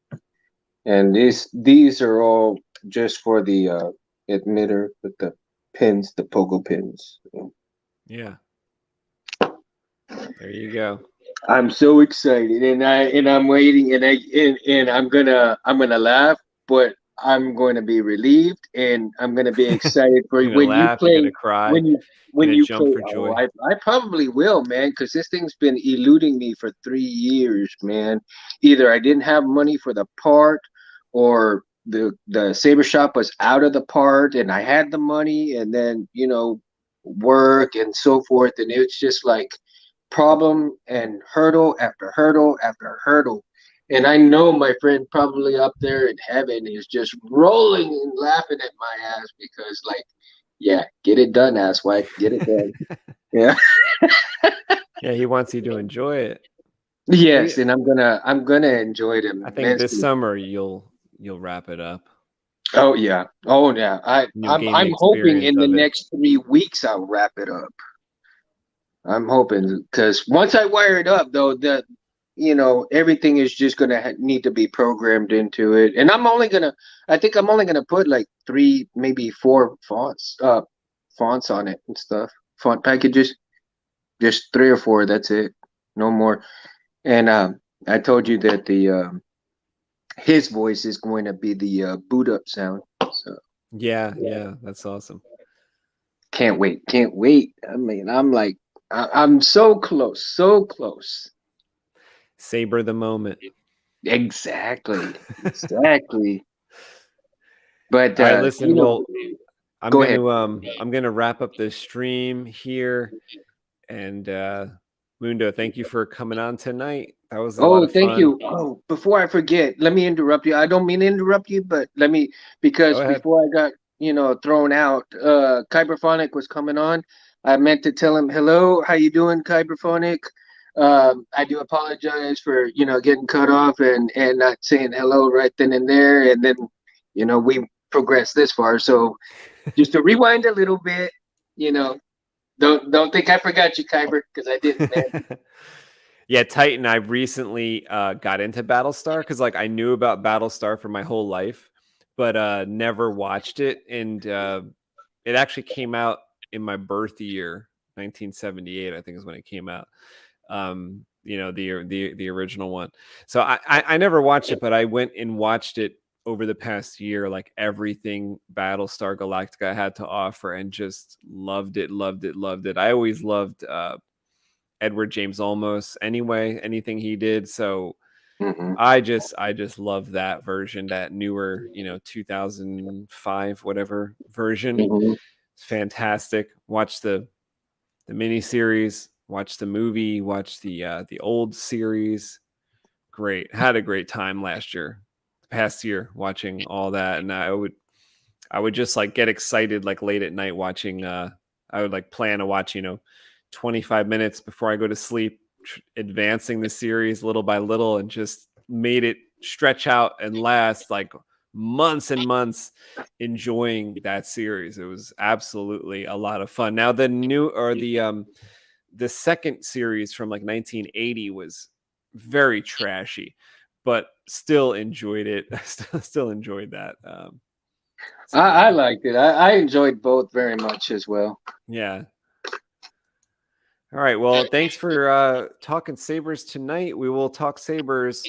And these are all just for the emitter with the pins, the pogo pins. Yeah. There you go. I'm so excited, and I'm waiting, and I'm gonna laugh, but I'm going to be relieved, and I'm gonna be excited for You're gonna when you laugh, you're play. gonna cry, When gonna you jump play, for joy. I probably will, man, because this thing's been eluding me for 3 years, man. Either I didn't have money for the part, or the saber shop was out of the part, and I had the money, and then work and so forth, and it's just like problem and hurdle after hurdle after hurdle. And I know my friend probably up there in heaven is just rolling and laughing at my ass because, like, yeah, get it done, asswipe, get it done. Yeah. Yeah, he wants you to enjoy it. Yes, and I'm gonna enjoy it I think this immensely. summer you'll wrap it up. Oh yeah, oh yeah. You'll gain the I'm hoping in experience the of it. next 3 weeks I'll wrap it up. I'm hoping, because once I wire it up, though, everything is just gonna need to be programmed into it. And I think I'm only gonna put like 3, maybe 4 fonts on it and stuff. Font packages, just 3 or 4. That's it, no more. And I told you that his voice is going to be the boot up sound. So Yeah, that's awesome. can't wait. I mean, I'm so close, so close. Saber the moment. Exactly. But All right, listen, well, go ahead. I'm gonna wrap up this stream here, and Mundo, thank you for coming on tonight. That was a lot of fun. Thank you. Oh, before I forget, let me interrupt you. I don't mean to interrupt you, but because Go ahead. before I got thrown out, Kyberphonic was coming on. I meant to tell him, hello, how you doing, Kyberphonic? I do apologize for getting cut off and not saying hello right then and there, and then we progressed this far. So just to rewind a little bit, don't think I forgot you, Kyber, because I didn't, man. Yeah, Titan, I recently got into Battlestar because I knew about Battlestar for my whole life, but never watched it. And it actually came out in my birth year, 1978, I think is when it came out. The original one. So I never watched it, but I went and watched it over the past year, like everything Battlestar Galactica had to offer, and just loved it. I always loved Edward James Olmos anyway, anything he did. So Mhm. I just love that version, that newer, 2005 whatever version. Mhm. It's fantastic. Watch the miniseries, watch the movie, watch the old series. Great. Had a great time last year, past year, watching all that. And I would just like get excited like late at night watching. I would like plan to watch 25 minutes before I go to sleep, advancing the series little by little, and just made it stretch out and last like months and months, enjoying that series. It was absolutely a lot of fun. Now the second series from like 1980 was very trashy, but still enjoyed it. Still enjoyed that. I liked it. I enjoyed both very much as well. Yeah. All right. Well, thanks for talking Sabers tonight. We will talk Sabers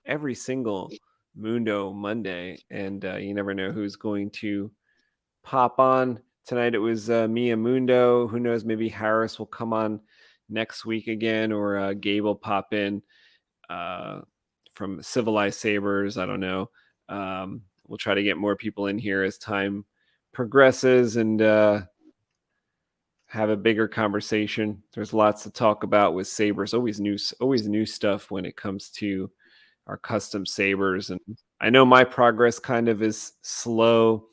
every single Mundo Monday, and you never know who's going to pop on. Tonight it was me and Mundo. Who knows? Maybe Harris will come on next week again, or Gabe will pop in from Civilized Sabers. I don't know. We'll try to get more people in here as time progresses, and have a bigger conversation. There's lots to talk about with Sabers. Always new stuff when it comes to our custom Sabers. And I know my progress kind of is slow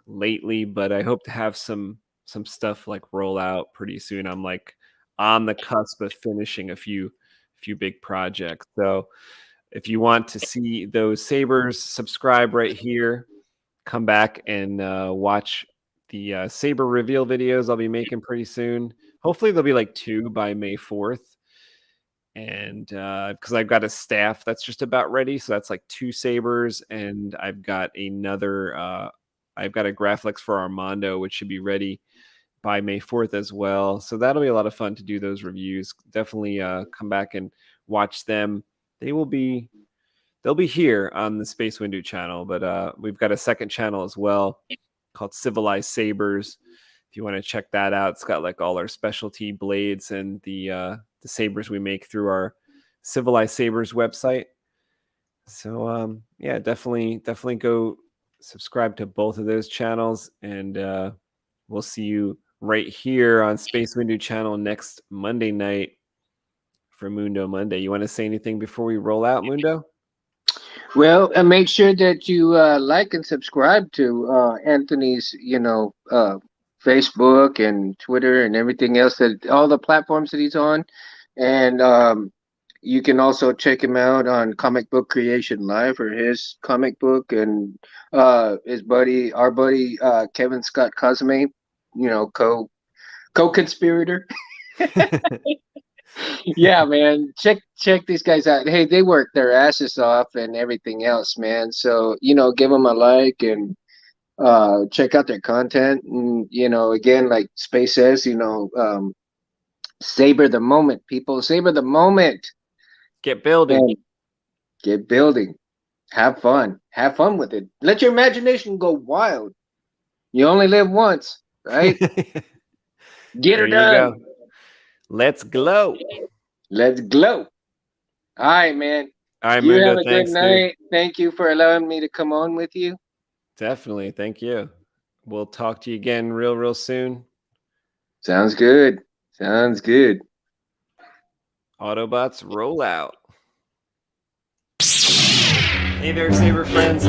lately, but I hope to have some stuff like roll out pretty soon. I'm like on the cusp of finishing a few big projects. So if you want to see those Sabers, subscribe right here. Come back and watch the Saber reveal videos I'll be making pretty soon. Hopefully there'll be like 2 by May 4th. And because I've got a staff that's just about ready. So that's like 2 Sabers. And I've got another, I've got a Graflex for Armando, which should be ready by May 4th as well. So that'll be a lot of fun to do those reviews. Definitely come back and watch them. They'll be here on the Space Window channel, but we've got a second channel as well called Civilized Sabers. If you want to check that out, it's got like all our specialty blades and the sabers we make through our Civilized Sabers website. So yeah, definitely go subscribe to both of those channels, and we'll see you right here on Space Window channel next Monday night for Mundo Monday. You want to say anything before we roll out, Mundo? Well, and make sure that you like and subscribe to Anthony's, Facebook and Twitter and everything else, that all the platforms that he's on. And you can also check him out on Comic Book Creation Live for his comic book, and our buddy Kevin Scott Cosme, co-conspirator. Yeah, man, check these guys out. Hey, they work their asses off and everything else, man. So give them a like and check out their content. And again, like Space says, savor the moment, people. Savor the moment. Get building. And get building. Have fun with it. Let your imagination go wild. You only live once, right? Get her done. Go. Let's glow. Let's glow. All right, man. All right, You Mundo, have a thanks, good night. dude. Thank you for allowing me to come on with you. Definitely. Thank you. We'll talk to you again real soon. Sounds good. Autobots roll out. Hey there, Saber friends.